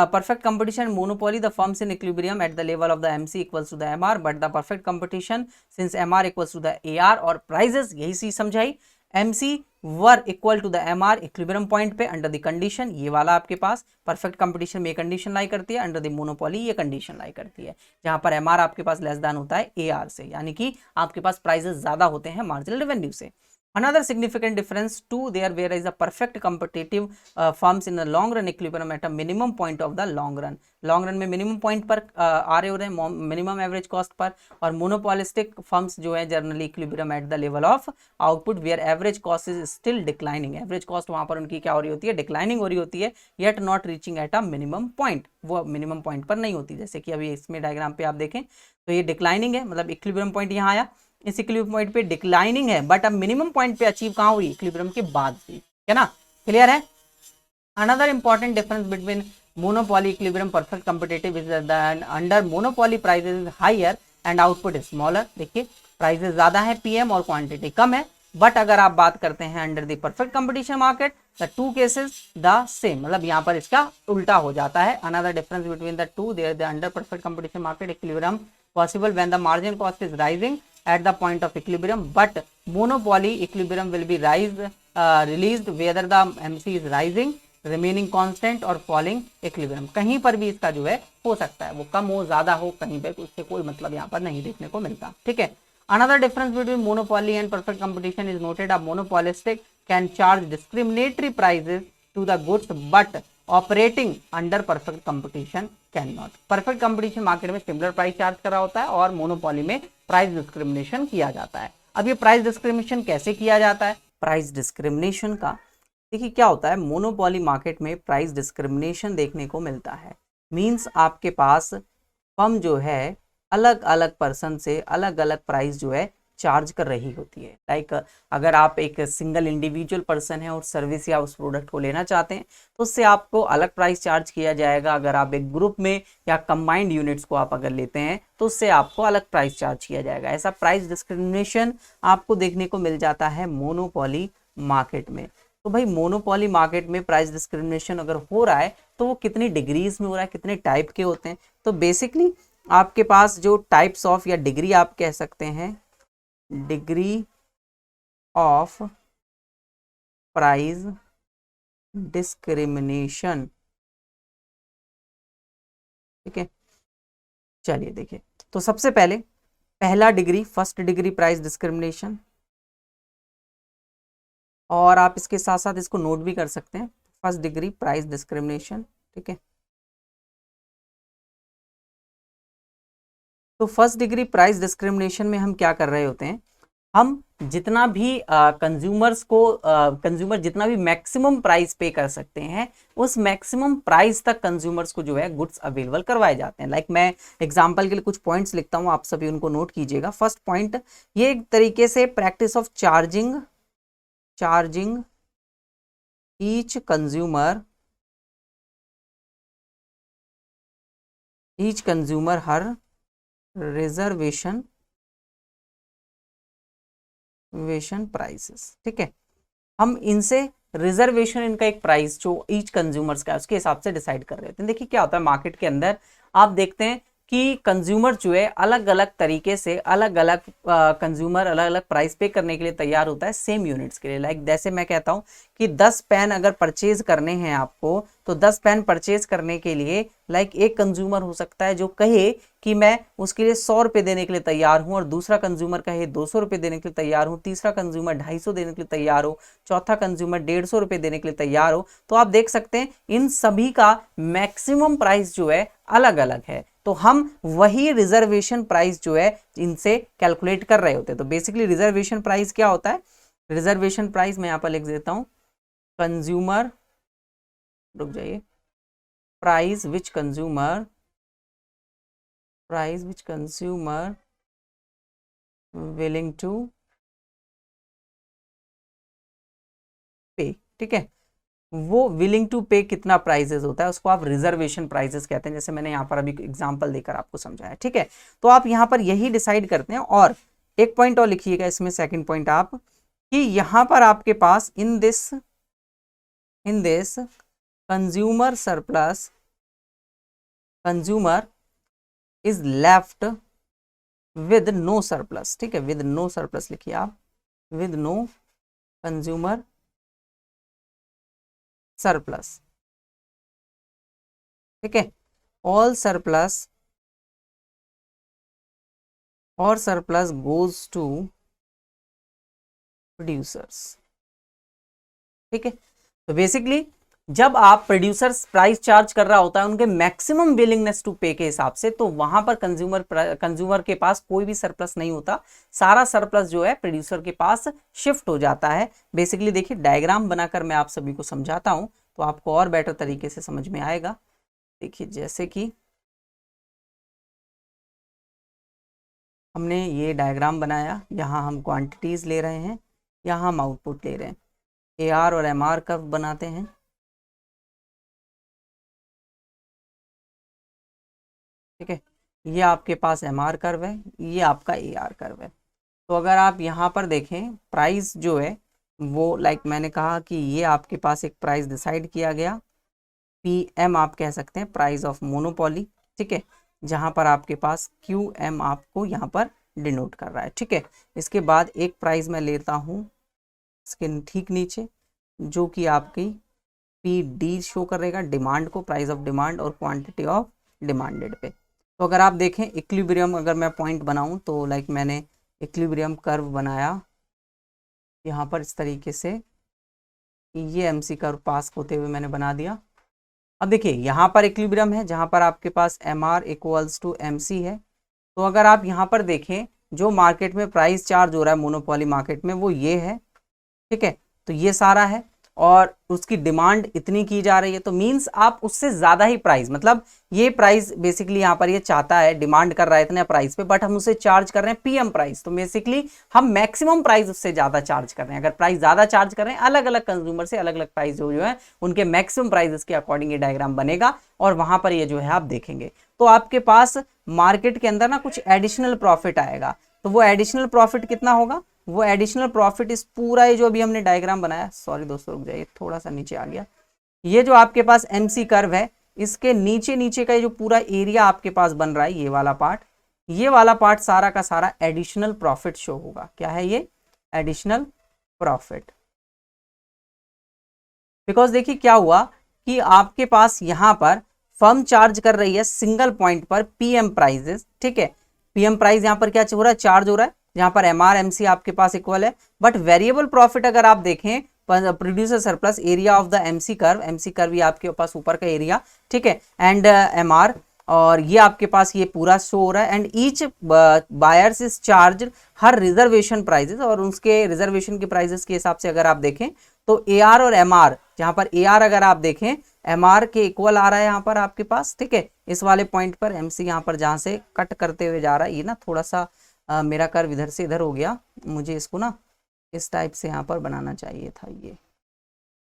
perfect competition and monopoly, the firms in equilibrium at the level of the MC equals to the MR, but the perfect competition since MR equals to the AR और prices, यही चीज समझाई, MC were equal to the MR equilibrium point पे under the condition, ये वाला आपके पास perfect competition में ये condition लाई करती है, under the monopoly ये condition लाई करती है, जहाँ पर MR आपके पास less than होता है AR से, यानी कि आपके पास prices ज्यादा होते हैं marginal revenue से। Another significant difference too there whereas the perfect competitive firms in the long run equilibrium at a minimum point of the long run में minimum point पर आ रहे हो रहे हैं minimum average cost पर, और monopolistic firms जो है generally equilibrium at the level of output where average cost is still declining, average cost वहाँ पर उनकी क्या हो रही होती है, declining हो रही होती है, yet not reaching at a minimum point, वो minimum point पर नहीं होती, जैसे कि अभी इसमें डायग्राम पे आप देखें तो ये declining है, मतलब equilibrium point यहाँ आया, इस इक्विलिब्रियम पॉइंट पे डिक्लाइनिंग है, बट अब मिनिमम पॉइंट पे अचीव कहाँ हुई, इक्विलिब्रियम के बाद हुई, है ना, क्लियर है। Another important difference between monopoly equilibrium perfect competitive is that under monopoly prices higher and output is smaller, देखिए प्राइसेस ज्यादा है PM और क्वांटिटी कम है, बट अगर आप बात करते हैं under the perfect competition market, the two cases the same, मतलब यहाँ पर इसका उल्टा हो जाता है। Another difference between the two, there the under perfect competition market equilibrium possible when the margin cost is rising at the point of equilibrium, but monopoly equilibrium will be released whether the MC is rising, remaining constant और falling equilibrium। कहीं पर भी इसका जो है हो सकता है, वो कम हो ज्यादा हो, कहीं पे उससे कोई मतलब यहाँ पर नहीं देखने को मिलता। ठीक है। Another difference between monopoly and perfect competition is noted. A monopolistic can charge discriminatory prices to the goods, but operating under perfect competition can not. Perfect competition market में सिमिलर प्राइस चार्ज कर रहा होता है और monopoly में price discrimination किया जाता है। अब ये प्राइस डिस्क्रिमिनेशन कैसे किया जाता है? प्राइस डिस्क्रिमिनेशन का देखिए क्या होता है, मोनोपोली मार्केट में प्राइस डिस्क्रिमिनेशन देखने को मिलता है। मींस आपके पास फर्म जो है अलग अलग पर्सन से अलग अलग प्राइस जो है चार्ज कर रही होती है। लाइक अगर आप एक सिंगल इंडिविजुअल पर्सन है और सर्विस या उस प्रोडक्ट को लेना चाहते हैं तो उससे आपको अलग प्राइस चार्ज किया जाएगा। अगर आप एक ग्रुप में या कंबाइंड यूनिट्स को आप अगर लेते हैं तो उससे आपको अलग प्राइस चार्ज किया जाएगा। ऐसा प्राइस डिस्क्रिमिनेशन आपको देखने को मिल जाता है मोनोपोली मार्केट में। तो भाई मोनोपोली मार्केट में प्राइस डिस्क्रिमिनेशन अगर हो रहा है तो वो कितनी डिग्रीज में हो रहा है, कितने टाइप के होते हैं? तो बेसिकली आपके पास जो टाइप्स ऑफ या डिग्री आप कह सकते हैं, डिग्री ऑफ प्राइस डिस्क्रिमिनेशन। ठीक है, चलिए देखिए, तो सबसे पहले पहला degree, first degree price discrimination, और आप इसके साथ साथ इसको नोट भी कर सकते हैं, फर्स्ट डिग्री प्राइस डिस्क्रिमिनेशन। ठीक है, तो फर्स्ट डिग्री प्राइस डिस्क्रिमिनेशन में हम क्या कर रहे होते हैं, हम जितना भी कंज्यूमर जितना भी मैक्सिमम प्राइस पे कर सकते हैं उस मैक्सिमम प्राइस तक कंज्यूमर्स को जो है गुड्स अवेलेबल करवाए जाते हैं। लाइक मैं एग्जांपल के लिए कुछ पॉइंट्स लिखता हूं, आप सभी उनको नोट कीजिएगा। फर्स्ट पॉइंट, ये एक तरीके से practice of charging each consumer her reservation prices. ठीक है, हम इनसे रिजर्वेशन, इनका एक प्राइस जो ईच कंज्यूमर्स का है उसके हिसाब से डिसाइड कर रहे होते हैं। देखिए क्या होता है मार्केट के अंदर, आप देखते हैं कि कंज्यूमर जो है अलग अलग तरीके से अलग अलग कंज्यूमर अलग अलग प्राइस पे करने के लिए तैयार होता है सेम यूनिट्स के लिए। लाइक जैसे मैं कहता हूं कि 10 पेन अगर परचेज करने हैं आपको, तो 10 पेन परचेज करने के लिए लाइक एक कंज्यूमर हो सकता है जो कहे कि मैं उसके लिए 100 रुपये देने के लिए तैयार हूं, और दूसरा कंज्यूमर कहे 200 रुपये देने के लिए तैयार हूं, तीसरा कंज्यूमर 250 देने के लिए तैयार हो, चौथा कंज्यूमर 150 रुपये देने के लिए तैयार हो। तो आप देख सकते हैं इन सभी का मैक्सिमम प्राइस जो है अलग अलग है, तो हम वही रिजर्वेशन प्राइस जो है इनसे कैलकुलेट कर रहे होते हैं। तो बेसिकली रिजर्वेशन प्राइस क्या होता है? रिजर्वेशन प्राइस मैं यहां पर लिख देता हूं, कंज्यूमर, रुक जाइए, price which consumer willing to पे। ठीक है, वो विलिंग टू पे कितना प्राइजेस होता है उसको आप रिजर्वेशन प्राइजेस कहते हैं, जैसे मैंने यहाँ पर अभी एग्जांपल देकर आपको समझाया। ठीक है, तो आप यहाँ पर यही डिसाइड करते हैं। और एक पॉइंट और लिखिएगा इसमें, सेकंड पॉइंट आप, कि यहाँ पर आपके पास in this consumer surplus, consumer is left with no surplus. ठीक है, विद नो सरप्लस लिखिए आप, विद नो कंज्यूमर सरप्लस। ठीक है, ऑल सरप्लस और सरप्लस गोज टू प्रोड्यूसर्स। ठीक है, तो बेसिकली जब आप प्रोड्यूसर्स प्राइस चार्ज कर रहा होता है उनके मैक्सिमम विलिंगनेस टू पे के हिसाब से, तो वहां पर कंज्यूमर के पास कोई भी सरप्लस नहीं होता, सारा सरप्लस जो है प्रोड्यूसर के पास शिफ्ट हो जाता है। बेसिकली देखिए डायग्राम बनाकर मैं आप सभी को समझाता हूं तो आपको और बेटर तरीके से समझ में आएगा। देखिए जैसे कि हमने ये डायग्राम बनाया, यहाँ हम क्वांटिटीज ले रहे हैं, यहाँ हम आउटपुट ले रहे हैं, AR और MR कर्व बनाते हैं। ठीक है, ये आपके पास MR कर्व है, ये आपका AR कर्व है। तो अगर आप यहाँ पर देखें प्राइस जो है वो मैंने कहा कि ये आपके पास एक प्राइस डिसाइड किया गया, PM आप कह सकते हैं प्राइस ऑफ मोनोपोली, ठीक है, जहाँ पर आपके पास QM आपको यहाँ पर डिनोट कर रहा है, ठीक है। इसके बाद एक प्राइस मैं लेता हूँ इसके ठीक नीचे, जो कि आपकी PD शो करेगा डिमांड को, प्राइस ऑफ डिमांड और क्वांटिटी ऑफ डिमांडेड पे। तो अगर आप देखें इक्विलिब्रियम अगर मैं पॉइंट बनाऊं तो मैंने इक्विलिब्रियम कर्व बनाया यहाँ पर इस तरीके से, ये MC कर्व पास होते हुए मैंने बना दिया। अब देखिए यहाँ पर इक्विलिब्रियम है जहाँ पर आपके पास MR इक्वल्स टू MC है। तो अगर आप यहाँ पर देखें जो मार्केट में प्राइस चार्ज हो रहा है मोनोपोली मार्केट में वो ये है, ठीक है, तो ये सारा है और उसकी डिमांड इतनी की जा रही है, तो मींस आप उससे ज्यादा ही प्राइस, मतलब ये प्राइस बेसिकली यहाँ पर ये चाहता है, डिमांड कर रहा है इतने प्राइस पे, बट हम उसे चार्ज कर रहे हैं PM प्राइस, तो बेसिकली हम मैक्सिमम प्राइस उससे ज्यादा चार्ज कर रहे हैं। अगर प्राइस ज्यादा चार्ज कर रहे हैं अलग अलग कंज्यूमर से, अलग अलग प्राइस जो है उनके मैक्सिमम प्राइस के अकॉर्डिंग ये डायग्राम बनेगा और वहां पर ये जो है आप देखेंगे तो आपके पास मार्केट के अंदर ना कुछ एडिशनल प्रॉफिट आएगा। तो वो एडिशनल प्रॉफिट कितना होगा, वो एडिशनल प्रॉफिट इस पूरा ये जो अभी हमने डायग्राम बनाया, सॉरी दोस्तों रुक जाइए थोड़ा सा नीचे आ गया, ये जो आपके पास MC कर्व है इसके नीचे नीचे का ये जो पूरा एरिया आपके पास बन रहा है, ये वाला पार्ट सारा का सारा एडिशनल प्रॉफिट शो होगा। क्या है ये, एडिशनल प्रॉफिट। बिकॉज देखिए क्या हुआ कि आपके पास यहां पर फर्म चार्ज कर रही है सिंगल पॉइंट पर PM प्राइजेस, ठीक है, PM प्राइस यहां पर क्या हो रहा है, चार्ज हो रहा है, जहां पर MR MC आपके पास इक्वल है। बट वेरिएबल प्रॉफिट अगर आप देखें producer surplus area of the MC curve ये आपके पास ऊपर का एरिया, ठीक है, एंड MR, और ये आपके पास ये पूरा शो हो रहा है and each buyers is charge her reservation prices, और उसके रिजर्वेशन के प्राइजेस के हिसाब से अगर आप देखें तो AR और MR, जहां पर AR अगर आप देखें MR के इक्वल आ रहा है यहाँ पर आपके पास, ठीक है, इस वाले पॉइंट पर MC यहाँ पर जहां से कट करते हुए जा रहा है, ये ना थोड़ा सा मेरा कर्व इधर से इधर हो गया, मुझे इसको ना इस टाइप से यहाँ पर बनाना चाहिए था ये,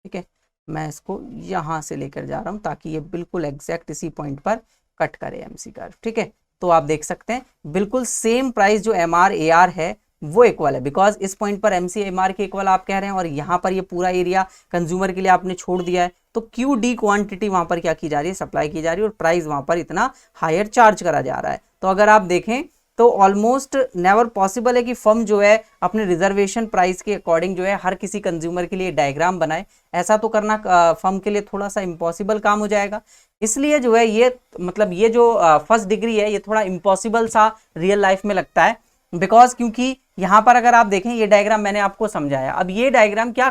ठीक है, मैं इसको यहाँ से लेकर जा रहा हूँ ताकि ये बिल्कुल एग्जैक्ट इसी पॉइंट पर कट करे MC कर्व, ठीक है। तो आप देख सकते हैं बिल्कुल सेम प्राइस जो MR AR है वो इक्वल है, बिकॉज इस पॉइंट पर MC MR के इक्वल आप कह रहे हैं और यहाँ पर ये पूरा एरिया कंज्यूमर के लिए आपने छोड़ दिया है, तो QD क्वांटिटी वहां पर क्या की जा रही है, सप्लाई की जा रही है, और प्राइस वहां पर इतना हायर चार्ज करा जा रहा है। तो अगर आप देखें तो ऑलमोस्ट नेवर पॉसिबल है कि फर्म जो है अपने रिजर्वेशन प्राइस के अकॉर्डिंग जो है हर किसी कंज्यूमर के लिए डायग्राम बनाए, ऐसा तो करना फर्म के लिए थोड़ा सा इम्पॉसिबल काम हो जाएगा। इसलिए जो है ये मतलब ये जो फर्स्ट डिग्री है ये थोड़ा इम्पॉसिबल सा रियल लाइफ में लगता है, बिकॉज क्योंकि यहां पर अगर आप देखें ये डायग्राम मैंने आपको समझाया, अब ये डायग्राम क्या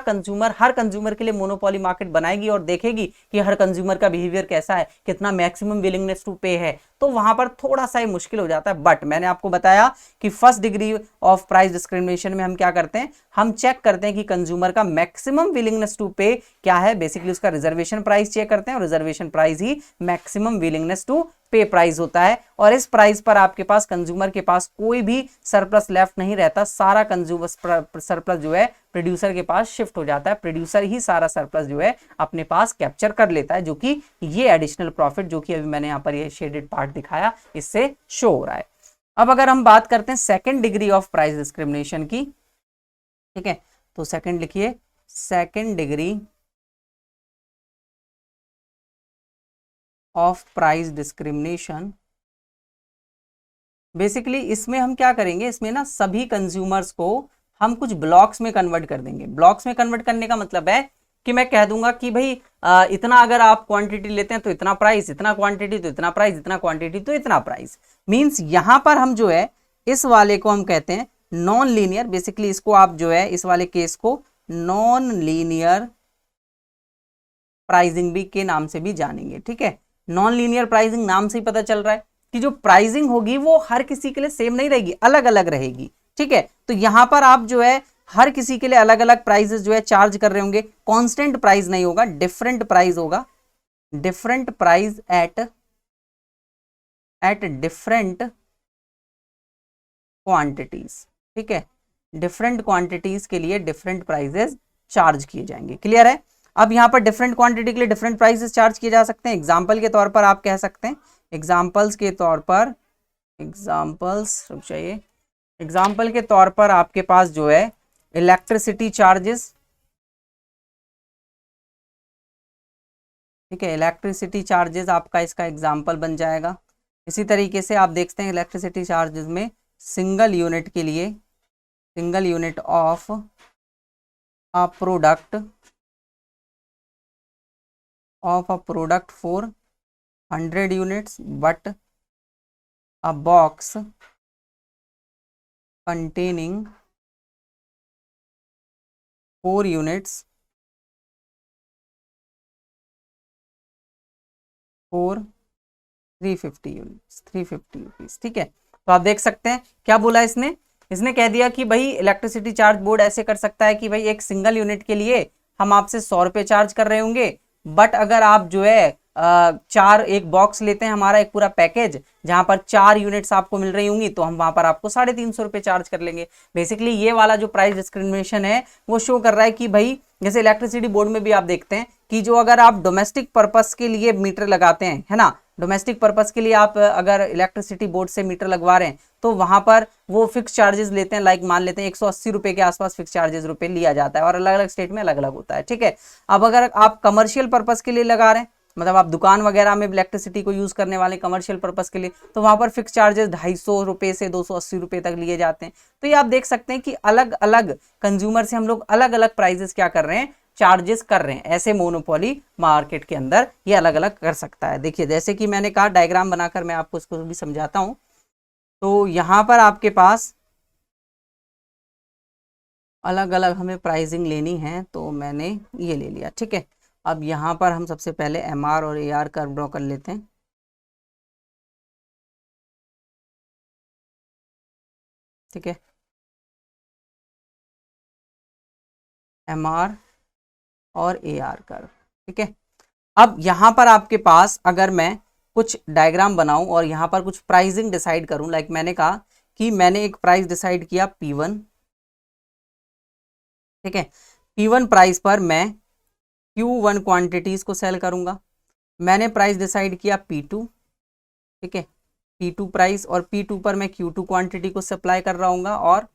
हर कंज्यूमर के लिए मोनोपोली मार्केट बनाएगी और देखेगी कि हर कंज्यूमर का बिहेवियर कैसा है, कितना मैक्सिमम विलिंगनेस टू पे है, तो वहां पर थोड़ा सा मुश्किल हो जाता है। बट मैंने आपको बताया कि first degree of price discrimination में हम क्या करते हैं, हम चेक करते हैं कि कंज्यूमर का मैक्सिमम विलिंगनेस टू पे क्या है, बेसिकली उसका रिजर्वेशन प्राइस चेक करते हैं और रिजर्वेशन प्राइस ही maximum willingness to pay price होता है, और इस प्राइस पर आपके पास कंज्यूमर के पास कोई भी सरप्लस लेफ्ट नहीं रहता, सारा कंज्यूमर सरप्लस जो है प्रोड्यूसर के पास शिफ्ट हो जाता है, प्रोड्यूसर ही सारा सरप्लस जो है अपने पास कैप्चर कर लेता है, जो कि ये एडिशनल प्रॉफिट जो कि अभी मैंने यहाँ पर ये शेडेड पार्ट दिखाया इससे शो हो रहा है। अब अगर हम बात करते हैं second degree of price discrimination की, ठीक है, तो सेकेंड लिखिए, second degree of price discrimination, basically इसमें हम क्या करेंगे, इसमें ना सभी कंज्यूमर्स को हम कुछ ब्लॉक्स में कन्वर्ट कर देंगे। ब्लॉक्स में कन्वर्ट करने का मतलब है कि मैं कह दूंगा कि भाई इतना अगर आप क्वांटिटी लेते हैं तो इतना प्राइस, इतना क्वांटिटी तो इतना प्राइस, इतना क्वांटिटी तो इतना प्राइस। मींस यहां पर हम जो है इस वाले को हम कहते हैं नॉन लीनियर, बेसिकली इसको आप जो है इस वाले केस को नॉन लीनियर प्राइसिंग भी के नाम से भी जानेंगे, ठीक है। नॉन लीनियर प्राइसिंग नाम से ही पता चल रहा है कि जो प्राइसिंग होगी वो हर किसी के लिए सेम नहीं रहेगी, अलग अलग रहेगी, ठीक है। तो यहां पर आप जो है हर किसी के लिए अलग अलग प्राइसेस जो है चार्ज कर रहे होंगे, कांस्टेंट प्राइस नहीं होगा, डिफरेंट प्राइस होगा, different price at different quantities, ठीक है, डिफरेंट क्वांटिटीज के लिए डिफरेंट प्राइसेस चार्ज किए जाएंगे। क्लियर है। अब यहां पर डिफरेंट क्वांटिटी के लिए डिफरेंट प्राइसेस चार्ज किए जा सकते हैं। एग्जांपल के तौर पर आप कह सकते हैं, एग्जांपल्स के तौर पर, एग्जांपल्स चाहिए, एग्जाम्पल के तौर पर आपके पास जो है इलेक्ट्रिसिटी चार्जेस, ठीक है, इलेक्ट्रिसिटी चार्जेस आपका इसका एग्जाम्पल बन जाएगा। इसी तरीके से आप देखते हैं इलेक्ट्रिसिटी चार्जेस में सिंगल यूनिट के लिए, single unit of a product for 100 units but a box containing 4 units for 350 units, 350 rupees, ठीक है। तो आप देख सकते हैं क्या बोला इसने, इसने कह दिया कि भाई इलेक्ट्रिसिटी चार्ज बोर्ड ऐसे कर सकता है कि भाई एक सिंगल यूनिट के लिए हम आपसे 100 रुपये चार्ज कर रहे होंगे, बट अगर आप जो है चार एक बॉक्स लेते हैं, हमारा एक पूरा पैकेज जहां पर 4 यूनिट्स आपको मिल रही होंगी, तो हम वहां पर आपको 350 रुपये चार्ज कर लेंगे। बेसिकली ये वाला जो प्राइस डिस्क्रिमिनेशन है वो शो कर रहा है कि भाई जैसे इलेक्ट्रिसिटी बोर्ड में भी आप देखते हैं कि जो अगर आप डोमेस्टिक पर्पस के लिए मीटर लगाते हैं, है ना, डोमेस्टिक पर्पस के लिए आप अगर इलेक्ट्रिसिटी बोर्ड से मीटर लगवा रहे हैं तो वहां पर वो फिक्स चार्जेस लेते हैं, लाइक मान लेते हैं 180 रुपए के आसपास फिक्स चार्जेस रुपए लिया जाता है, और अलग अलग स्टेट में अलग अलग होता है, ठीक है। अब अगर आप कमर्शियल पर्पस के लिए लगा रहे हैं, मतलब आप दुकान वगैरह में इलेक्ट्रिसिटी को यूज करने वाले कमर्शियल पर्पस के लिए, तो वहां पर फिक्स चार्जेस 250 रुपए से 280 रुपए तक लिए जाते हैं। तो ये आप देख सकते हैं कि अलग अलग कंज्यूमर से हम लोग अलग अलग प्राइजेस क्या कर रहे हैं, चार्जेस कर रहे हैं। ऐसे मोनोपोली मार्केट के अंदर ये अलग अलग कर सकता है। देखिए जैसे कि मैंने कहा, डायग्राम बनाकर मैं आपको इसको भी समझाता हूं। तो यहां पर आपके पास अलग अलग हमें प्राइसिंग लेनी है, तो मैंने ये ले लिया, ठीक है। अब यहाँ पर हम सबसे पहले MR और AR कर्व ड्रॉ कर लेते हैं, ठीक है। MR और AR कर्व, ठीक है। अब यहाँ पर आपके पास अगर मैं कुछ डायग्राम बनाऊं और यहाँ पर कुछ प्राइसिंग डिसाइड करूं, लाइक मैंने कहा कि मैंने एक प्राइस डिसाइड किया P1, ठीक है। P1 प्राइस पर मैं Q1 क्वांटिटीज को सेल करूंगा। मैंने प्राइस डिसाइड किया P2, ठीक है, P2 प्राइस, और P2 पर मैं Q2 क्वांटिटी को सप्लाई कर रहा हूँ, और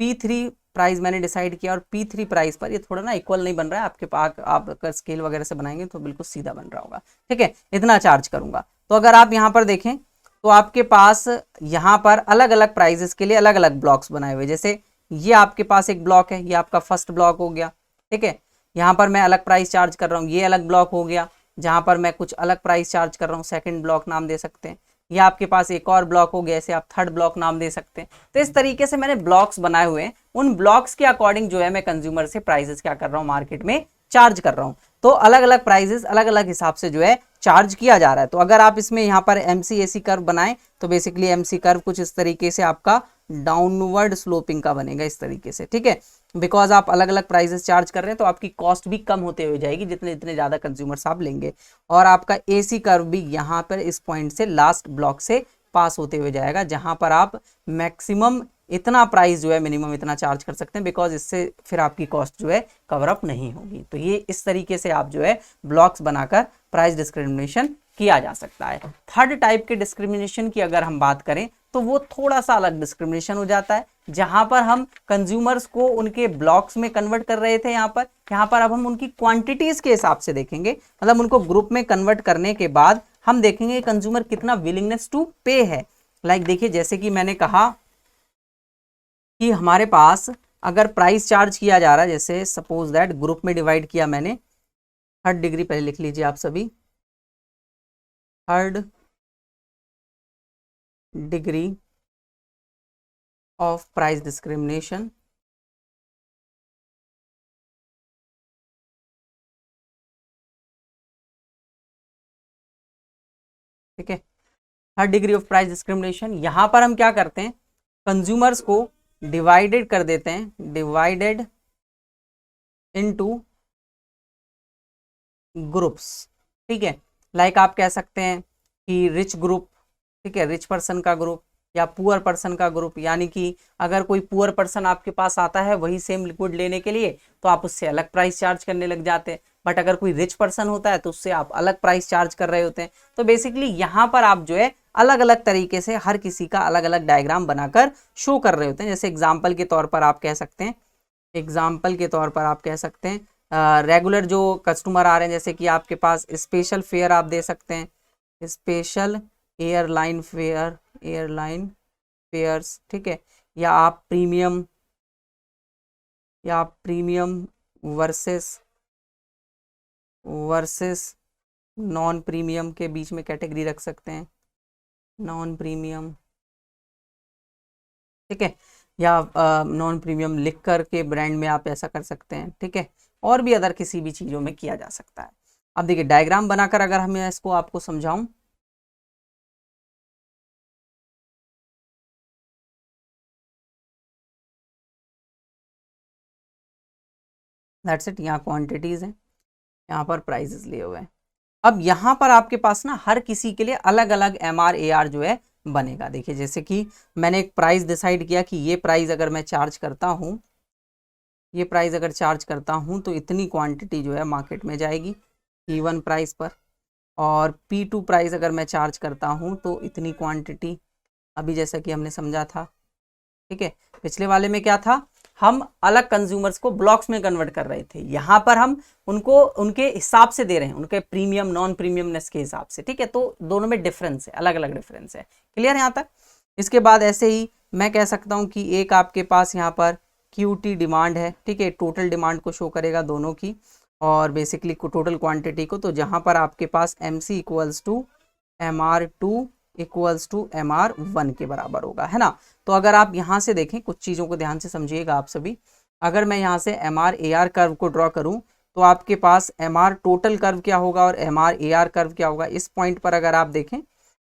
P3 प्राइस मैंने डिसाइड किया, और P3 प्राइस पर ये थोड़ा ना इक्वल नहीं बन रहा है आपके पास, आप अगर स्केल वगैरह से बनाएंगे तो बिल्कुल सीधा बन रहा होगा, ठीक है। इतना चार्ज करूंगा। तो अगर आप यहाँ पर देखें तो आपके पास यहाँ पर अलग अलग प्राइजेस के लिए अलग अलग ब्लॉक्स बनाए हुए, जैसे ये आपके पास एक ब्लॉक है, ये आपका फर्स्ट ब्लॉक हो गया, ठीक है। यहाँ पर मैं अलग प्राइस चार्ज कर रहा हूँ, ये अलग ब्लॉक हो गया जहाँ पर मैं कुछ अलग प्राइस चार्ज कर रहा हूँ, सेकंड ब्लॉक नाम दे सकते हैं। ये आपके पास एक और ब्लॉक हो गया, ऐसे आप थर्ड ब्लॉक नाम दे सकते हैं। तो इस तरीके से मैंने ब्लॉक्स बनाए हुए हैं, उन ब्लॉक्स के अकॉर्डिंग जो है मैं कंज्यूमर से प्राइसेस क्या कर रहा हूँ, मार्केट में चार्ज कर रहा हूँ। तो अलग अलग प्राइसेस अलग अलग हिसाब से जो है चार्ज किया जा रहा है। तो अगर आप इसमें यहाँ पर MCAC कर्व बनाएं तो बेसिकली MC कर्व कुछ इस तरीके से आपका डाउनवर्ड स्लोपिंग का बनेगा, इस तरीके से, ठीक है। बिकॉज आप अलग अलग प्राइसेस चार्ज कर रहे हैं तो आपकी कॉस्ट भी कम होते हुए जाएगी जितने जितने ज़्यादा कंज्यूमर्स आप लेंगे। और आपका AC कर्व भी यहाँ पर इस पॉइंट से लास्ट ब्लॉक से पास होते हुए जाएगा, जहां पर आप मैक्सिमम इतना प्राइस जो है मिनिमम इतना चार्ज कर सकते हैं, बिकॉज इससे फिर आपकी कॉस्ट जो है कवर अप नहीं होगी। तो ये इस तरीके से आप जो है ब्लॉक्स बनाकर प्राइस डिस्क्रिमिनेशन किया जा सकता है। थर्ड टाइप के डिस्क्रिमिनेशन की अगर हम बात करें तो वो थोड़ा सा अलग डिस्क्रिमिनेशन हो जाता है, जहां पर हम कंज्यूमर्स को उनके ब्लॉक्स में कन्वर्ट कर रहे थे, यहाँ पर अब हम उनकी क्वांटिटीज के हिसाब से देखेंगे, मतलब उनको ग्रुप में कन्वर्ट करने के बाद हम देखेंगे कंज्यूमर कितना विलिंगनेस टू पे है। लाइक देखिए जैसे कि मैंने कहा कि हमारे पास अगर प्राइस चार्ज किया जा रहा है, जैसे सपोज दैट ग्रुप में डिवाइड किया मैंने, थर्ड डिग्री पहले लिख लीजिए आप सभी, third degree of price discrimination, ठीक है। Third degree of price discrimination, यहां पर हम क्या करते हैं, कंज्यूमर्स को डिवाइडेड कर देते हैं, डिवाइडेड इनटू ग्रुप्स, ठीक है। लाइक आप कह सकते हैं कि रिच ग्रुप, ठीक है, रिच पर्सन का ग्रुप, या पुअर पर्सन का ग्रुप, यानी कि अगर कोई पुअर पर्सन आपके पास आता है वही सेम लिक्विड लेने के लिए तो आप उससे अलग प्राइस चार्ज करने लग जाते हैं, बट अगर कोई रिच पर्सन होता है तो उससे आप अलग प्राइस चार्ज कर रहे होते हैं। तो बेसिकली यहाँ पर आप जो है अलग अलग तरीके से हर किसी का अलग अलग डायग्राम बनाकर शो कर रहे होते हैं। जैसे एग्जाम्पल के तौर पर आप कह सकते हैं, रेगुलर जो कस्टमर आ रहे हैं, जैसे कि आपके पास स्पेशल फेयर आप दे सकते हैं, स्पेशल एयरलाइन फेयर्स, ठीक है, या आप प्रीमियम वर्सेस नॉन प्रीमियम के बीच में कैटेगरी रख सकते हैं, नॉन प्रीमियम, ठीक है, या नॉन प्रीमियम लिख कर के ब्रांड में आप ऐसा कर सकते हैं, ठीक है, और भी अदर किसी भी चीज़ों में किया जा सकता है। अब देखिए डायग्राम बनाकर अगर हमें इसको आपको समझाऊं, दैट्स इट, यहाँ क्वांटिटीज हैं, यहाँ पर प्राइजेस लिए हुए हैं। अब यहाँ पर आपके पास ना हर किसी के लिए अलग अलग MR AR जो है बनेगा। देखिए जैसे कि मैंने एक प्राइस डिसाइड किया कि ये प्राइस अगर मैं चार्ज करता हूँ, ये प्राइस अगर चार्ज करता हूँ तो इतनी क्वांटिटी जो है मार्केट में जाएगी P1 प्राइस पर, और P2 प्राइस अगर मैं चार्ज करता हूँ तो इतनी क्वांटिटी, अभी जैसा कि हमने समझा था, ठीक है। पिछले वाले में क्या था, हम अलग कंज्यूमर्स को ब्लॉक्स में कन्वर्ट कर रहे थे, यहाँ पर हम उनको उनके हिसाब से दे रहे हैं, उनके प्रीमियम नॉन प्रीमियमनेस के हिसाब से, ठीक है। तो दोनों में डिफरेंस है, अलग अलग डिफरेंस है, क्लियर है यहाँ तक। इसके बाद ऐसे ही मैं कह सकता हूँ कि एक आपके पास यहाँ पर QT डिमांड है, ठीक है, टोटल डिमांड को शो करेगा दोनों की, और बेसिकली टोटल क्वांटिटी को, तो जहाँ पर आपके पास MC equals to MR2 equals to MR1 के बराबर होगा, है ना। तो अगर आप यहाँ से देखें, कुछ चीज़ों को ध्यान से समझिएगा आप सभी, अगर मैं यहाँ से MR AR कर्व को ड्रॉ करूँ तो आपके पास MR टोटल कर्व क्या होगा और MR AR कर्व क्या होगा। इस पॉइंट पर अगर आप देखें,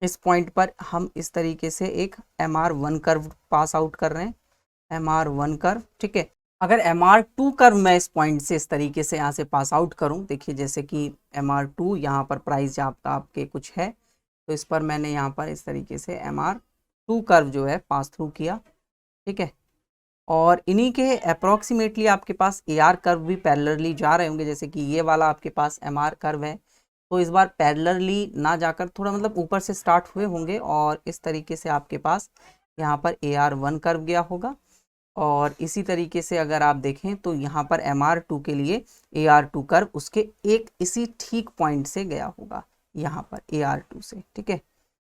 इस पॉइंट पर हम इस तरीके से एक MR1 कर्व पास आउट कर रहे हैं, MR1 कर्व, ठीक है। अगर MR2 कर्व मैं इस पॉइंट से इस तरीके से यहाँ से पास आउट करूँ, देखिए जैसे कि MR2 यहाँ पर प्राइस आपके कुछ है, तो इस पर मैंने यहाँ पर इस तरीके से MR2 कर्व जो है पास थ्रू किया, ठीक है। और इन्हीं के अप्रॉक्सीमेटली आपके पास AR कर्व भी पैरेलली जा रहे होंगे, जैसे कि ये वाला आपके पास MR कर्व है, तो इस बार पैरेलली ना जाकर थोड़ा मतलब ऊपर से स्टार्ट हुए होंगे, और इस तरीके से आपके पास यहाँ पर AR1 कर्व गया होगा, और इसी तरीके से अगर आप देखें तो यहाँ पर MR2 के लिए AR2 कर्व उसके एक इसी ठीक पॉइंट से गया होगा, यहाँ पर AR2 से, ठीक है।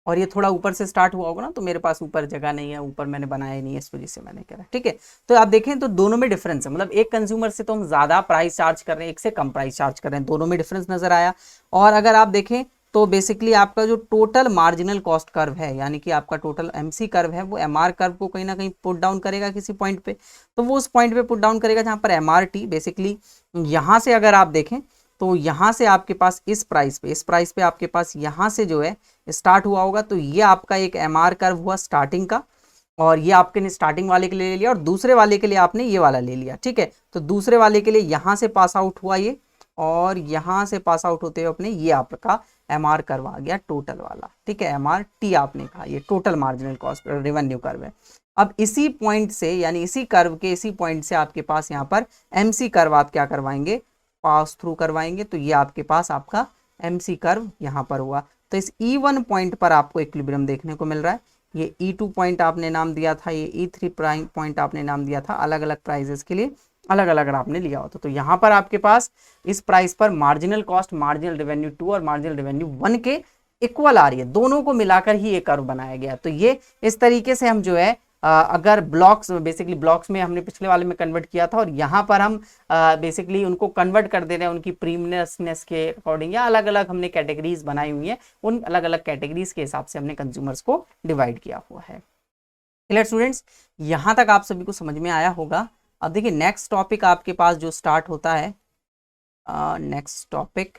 और ये थोड़ा ऊपर से स्टार्ट हुआ होगा ना, तो मेरे पास ऊपर जगह नहीं है, ऊपर मैंने बनाया नहीं है, इस वजह से मैंने करा, ठीक है। तो आप देखें तो दोनों में डिफरेंस है, मतलब एक कंज्यूमर से तो हम ज्यादा प्राइस चार्ज कर रहे हैं, एक से कम प्राइस चार्ज कर रहे हैं, दोनों में डिफरेंस नजर आया। और अगर आप देखें तो बेसिकली आपका जो टोटल मार्जिनल कॉस्ट कर्व है, यानी कि आपका टोटल MC कर्व है, वो MR कर्व को कहीं ना कहीं पुट डाउन करेगा किसी पॉइंट पे, तो वो उस पॉइंट पे पुट डाउन करेगा जहां पर MRT बेसिकली, यहाँ से अगर आप देखें तो यहाँ से आपके पास इस प्राइस पे आपके पास यहाँ से जो है स्टार्ट हुआ होगा, तो ये आपका एक MR कर्व हुआ स्टार्टिंग का, और ये आपके स्टार्टिंग वाले के लिए ले लिया, और दूसरे वाले के लिए आपने ये वाला ले लिया, ठीक है। तो दूसरे वाले के लिए यहाँ से पास आउट हुआ ये, और यहाँ से पास आउट होते हुए अपने ये आपका MR कर्व आ गया टोटल वाला, ठीक है। MRT आपने कहा, ये total marginal cost revenue curve है। अब इसी पॉइंट से, यानी इसी कर्व के इसी पॉइंट से आपके पास यहाँ पर MC कर्व आप क्या करवाएंगे, पास थ्रू करवाएंगे, तो ये आपके पास आपका MC कर्व यहाँ पर हुआ। तो इस E1 पॉइंट पर आपको इक्विलिब्रियम देखने को मिल रहा है, ये E2 पॉइंट आपने नाम दिया था, ये E3 पॉइंट आपने नाम दिया था, अलग अलग प्राइजेस के लिए अलग अलग आपने लिया होता। तो यहाँ पर आपके पास इस प्राइस पर मार्जिनल कॉस्ट, मार्जिनल रेवेन्यू 2 और मार्जिनल रेवेन्यू 1 के इक्वल आ रही है, दोनों को मिलाकर ही ये कर्व बनाया गया। तो ये इस तरीके से हम जो है अगर ब्लॉक्स, बेसिकली ब्लॉक्स में हमने पिछले वाले में कन्वर्ट किया था, और यहाँ पर हम बेसिकली उनको कन्वर्ट कर दे रहे हैं उनकी प्रीमियमनेस के अकॉर्डिंग, या अलग अलग हमने कैटेगरीज बनाई हुई है, उन अलग अलग कैटेगरीज के हिसाब से हमने कंज्यूमर्स को डिवाइड किया हुआ है। क्लियर स्टूडेंट्स, यहाँ तक आप सभी को समझ में आया होगा। अब देखिए नेक्स्ट टॉपिक आपके पास जो स्टार्ट होता है, नेक्स्ट टॉपिक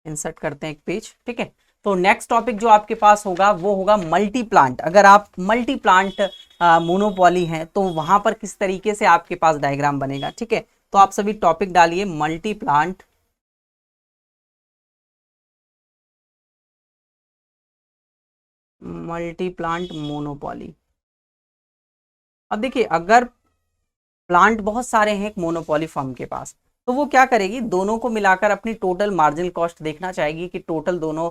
इंसर्ट करते हैं एक पेज, ठीक है। तो नेक्स्ट टॉपिक जो आपके पास होगा वो होगा मल्टी प्लांट। अगर आप मल्टी प्लांट मोनोपॉली हैं तो वहां पर किस तरीके से आपके पास डायग्राम बनेगा, ठीक है। तो आप सभी टॉपिक डालिए मल्टी प्लांट मोनोपॉली। अब देखिए अगर प्लांट बहुत सारे हैं एक मोनोपॉली फर्म के पास, तो वो क्या करेगी, दोनों को मिलाकर अपनी टोटल मार्जिनल कॉस्ट देखना चाहेगी कि टोटल दोनों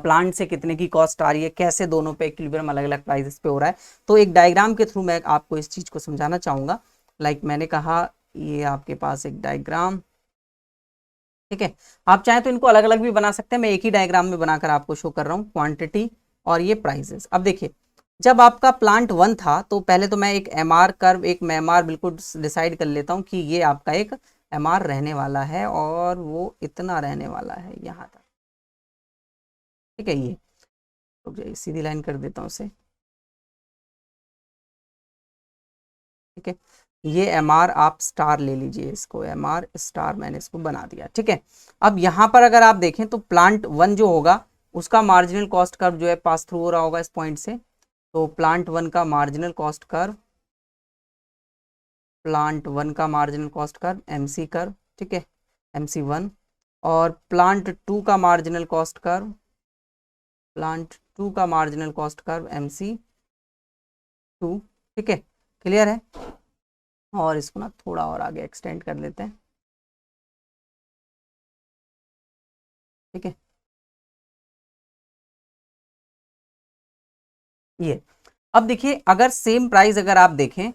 प्लांट से कितने की कॉस्ट आ रही है, कैसे दोनों पे इक्विलिब्रियम अलग अलग प्राइसेस पे हो रहा है। तो एक डायग्राम के थ्रू मैं आपको इस चीज को समझाना चाहूंगा। लाइक मैंने कहा ये आपके पास एक डायग्राम, ठीक है। आप चाहें तो इनको अलग अलग भी बना सकते हैं, मैं एक ही डायग्राम में बनाकर आपको शो कर रहा हूँ, क्वांटिटी और ये प्राइसेस। अब देखिए जब आपका प्लांट 1 था तो पहले तो मैं एक एमआर कर्व, एक एमआर बिल्कुल डिसाइड कर लेता हूँ कि ये आपका एक एमआर रहने वाला है और वो इतना रहने वाला है यहाँ तक, ठीक है। ये तो सीधी लाइन कर देता हूँ उसे, ठीक है। ये एम आर आप स्टार ले लीजिए, इसको एम आर स्टार मैंने इसको बना दिया, ठीक है। अब यहाँ पर अगर आप देखें तो प्लांट 1 जो होगा उसका मार्जिनल कॉस्ट कर्व जो है पास थ्रू हो रहा होगा इस पॉइंट से। तो प्लांट 1 का मार्जिनल कॉस्ट कर्व, प्लांट 1 का marginal cost curve MC curve, ठीक है, MC1। और प्लांट 2 का मार्जिनल कॉस्ट कर्व, प्लांट 2 का मार्जिनल कॉस्ट कर्व MC2, ठीक है। क्लियर है। और इसको ना थोड़ा और आगे एक्सटेंड कर लेते हैं, ठीक है। ये अब देखिए अगर सेम प्राइस अगर आप देखें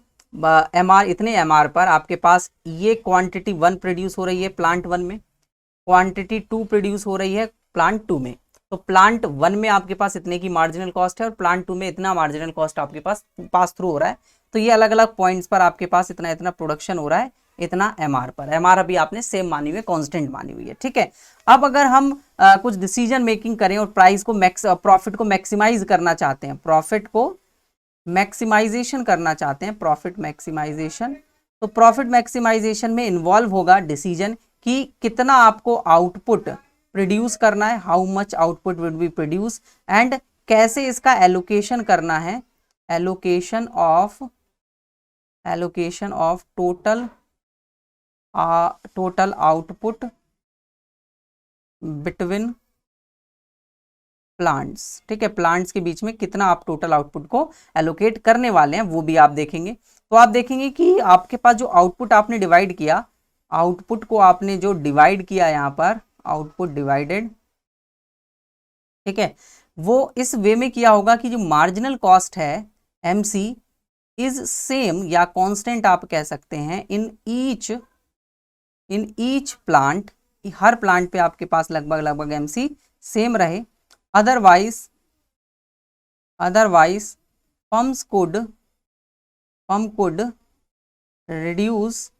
एमआर, इतने एमआर पर आपके पास ये क्वांटिटी 1 प्रोड्यूस हो रही है प्लांट 1 में, क्वांटिटी 2 प्रोड्यूस हो रही है प्लांट 2 में। तो प्लांट 1 में आपके पास इतने की मार्जिनल कॉस्ट है और प्लांट 2 में इतना मार्जिनल कॉस्ट आपके पास पास थ्रू हो रहा है। तो ये अलग अलग पॉइंट्स पर आपके पास इतना इतना प्रोडक्शन हो रहा है, इतना एमआर पर। एमआर अभी आपने सेम मानी हुई है, कांस्टेंट मानी हुई है, ठीक है। अब अगर हम कुछ डिसीजन मेकिंग करें और प्राइस को प्रॉफिट को मैक्सिमाइज करना चाहते हैं, प्रॉफिट को मैक्सिमाइजेशन करना चाहते हैं, प्रॉफिट मैक्सिमाइजेशन, तो प्रॉफिट मैक्सिमाइजेशन में इन्वॉल्व होगा डिसीजन कि कितना आपको आउटपुट प्रोड्यूस करना है, how much output will be produce, and कैसे इसका एलोकेशन करना है, allocation of total output between plants, ठीक है। प्लांट्स के बीच में कितना आप टोटल आउटपुट को एलोकेट करने वाले हैं वो भी आप देखेंगे। तो आप देखेंगे कि आपके पास जो आउटपुट आपने डिवाइड किया, आउटपुट को आपने जो डिवाइड किया यहाँ पर आउटपुट डिवाइडेड, ठीक है, वो इस वे में किया होगा कि जो मार्जिनल कॉस्ट है MC इज सेम या कांस्टेंट आप कह सकते हैं in each plant, her plant पे आपके पास लगभग MC सेम रहे। Otherwise firm could reduce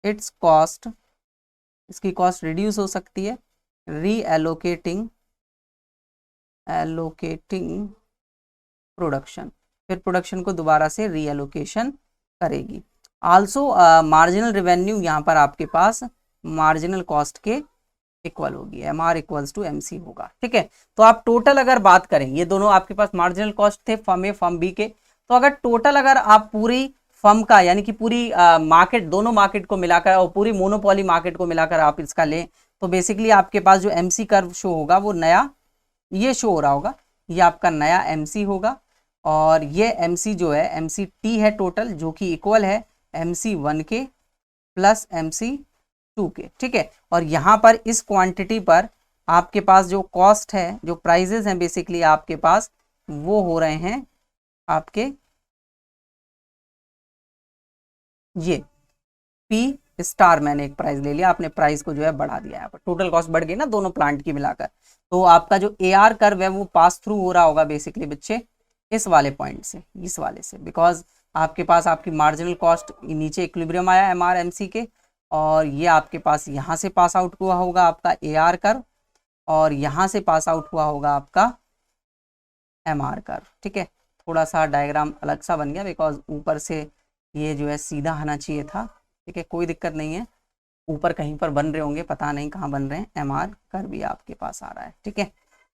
it's cost, इसकी कॉस्ट रिड्यूस हो सकती है, रीएलोकेटिंग प्रोडक्शन, फिर प्रोडक्शन को दोबारा से रीएलोकेशन करेगी। आल्सो मार्जिनल रेवेन्यू यहाँ पर आपके पास मार्जिनल कॉस्ट के इक्वल होगी, MR इक्वल्स टू MC होगा, ठीक है। तो आप टोटल अगर बात करें, ये दोनों आपके पास मार्जिनल कॉस्ट थे फर्म A फर्म B के, तो अगर टोटल अगर आप पूरी फर्म का यानी कि पूरी मार्केट, दोनों मार्केट को मिलाकर और पूरी मोनोपोली मार्केट को मिलाकर आप इसका लें तो बेसिकली आपके पास जो MC कर्व शो होगा वो नया ये शो हो रहा होगा, ये आपका नया MC होगा। और ये MC जो है MC है टोटल, जो कि इक्वल है MC1 के प्लस MC2 के, ठीक है। और यहाँ पर इस क्वांटिटी पर आपके पास जो कॉस्ट है, जो प्राइजेस हैं बेसिकली आपके पास वो हो रहे हैं आपके ये P स्टार, मैंने एक प्राइस ले लिया, आपने प्राइस को जो है बढ़ा दिया, यहाँ पर टोटल कॉस्ट बढ़ गई ना दोनों प्लांट की मिलाकर। तो आपका जो AR कर्व है वो पास थ्रू हो रहा होगा बेसिकली बच्चे इस वाले पॉइंट से, इस वाले से, बिकॉज आपके पास आपकी मार्जिनल कॉस्ट नीचे इक्विलिब्रियम आया MR MC के, और ये आपके पास यहाँ से पास आउट हुआ होगा आपका AR कर्व, और यहाँ से पास आउट हुआ होगा आपका MR कर्व, ठीक है। थोड़ा सा डायग्राम अलग सा बन गया बिकॉज ऊपर से ये जो है सीधा आना चाहिए था, ठीक है, कोई दिक्कत नहीं है। ऊपर कहीं पर बन रहे होंगे, पता नहीं कहाँ बन रहे हैं, MR कर्व भी आपके पास आ रहा है, ठीक है।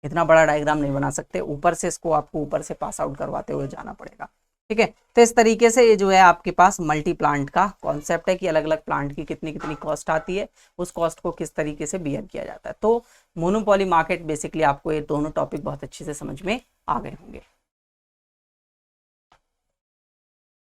इतना बड़ा डायग्राम नहीं बना सकते, ऊपर से इसको आपको ऊपर से पास आउट करवाते हुए जाना पड़ेगा, ठीक है। तो इस तरीके से ये जो है आपके पास मल्टी प्लांट का कॉन्सेप्ट है कि अलग अलग प्लांट की कितनी कितनी कॉस्ट आती है, उस कॉस्ट को किस तरीके से बियर किया जाता है। तो मोनोपोली मार्केट बेसिकली आपको ये दोनों टॉपिक बहुत अच्छे से समझ में आ गए होंगे।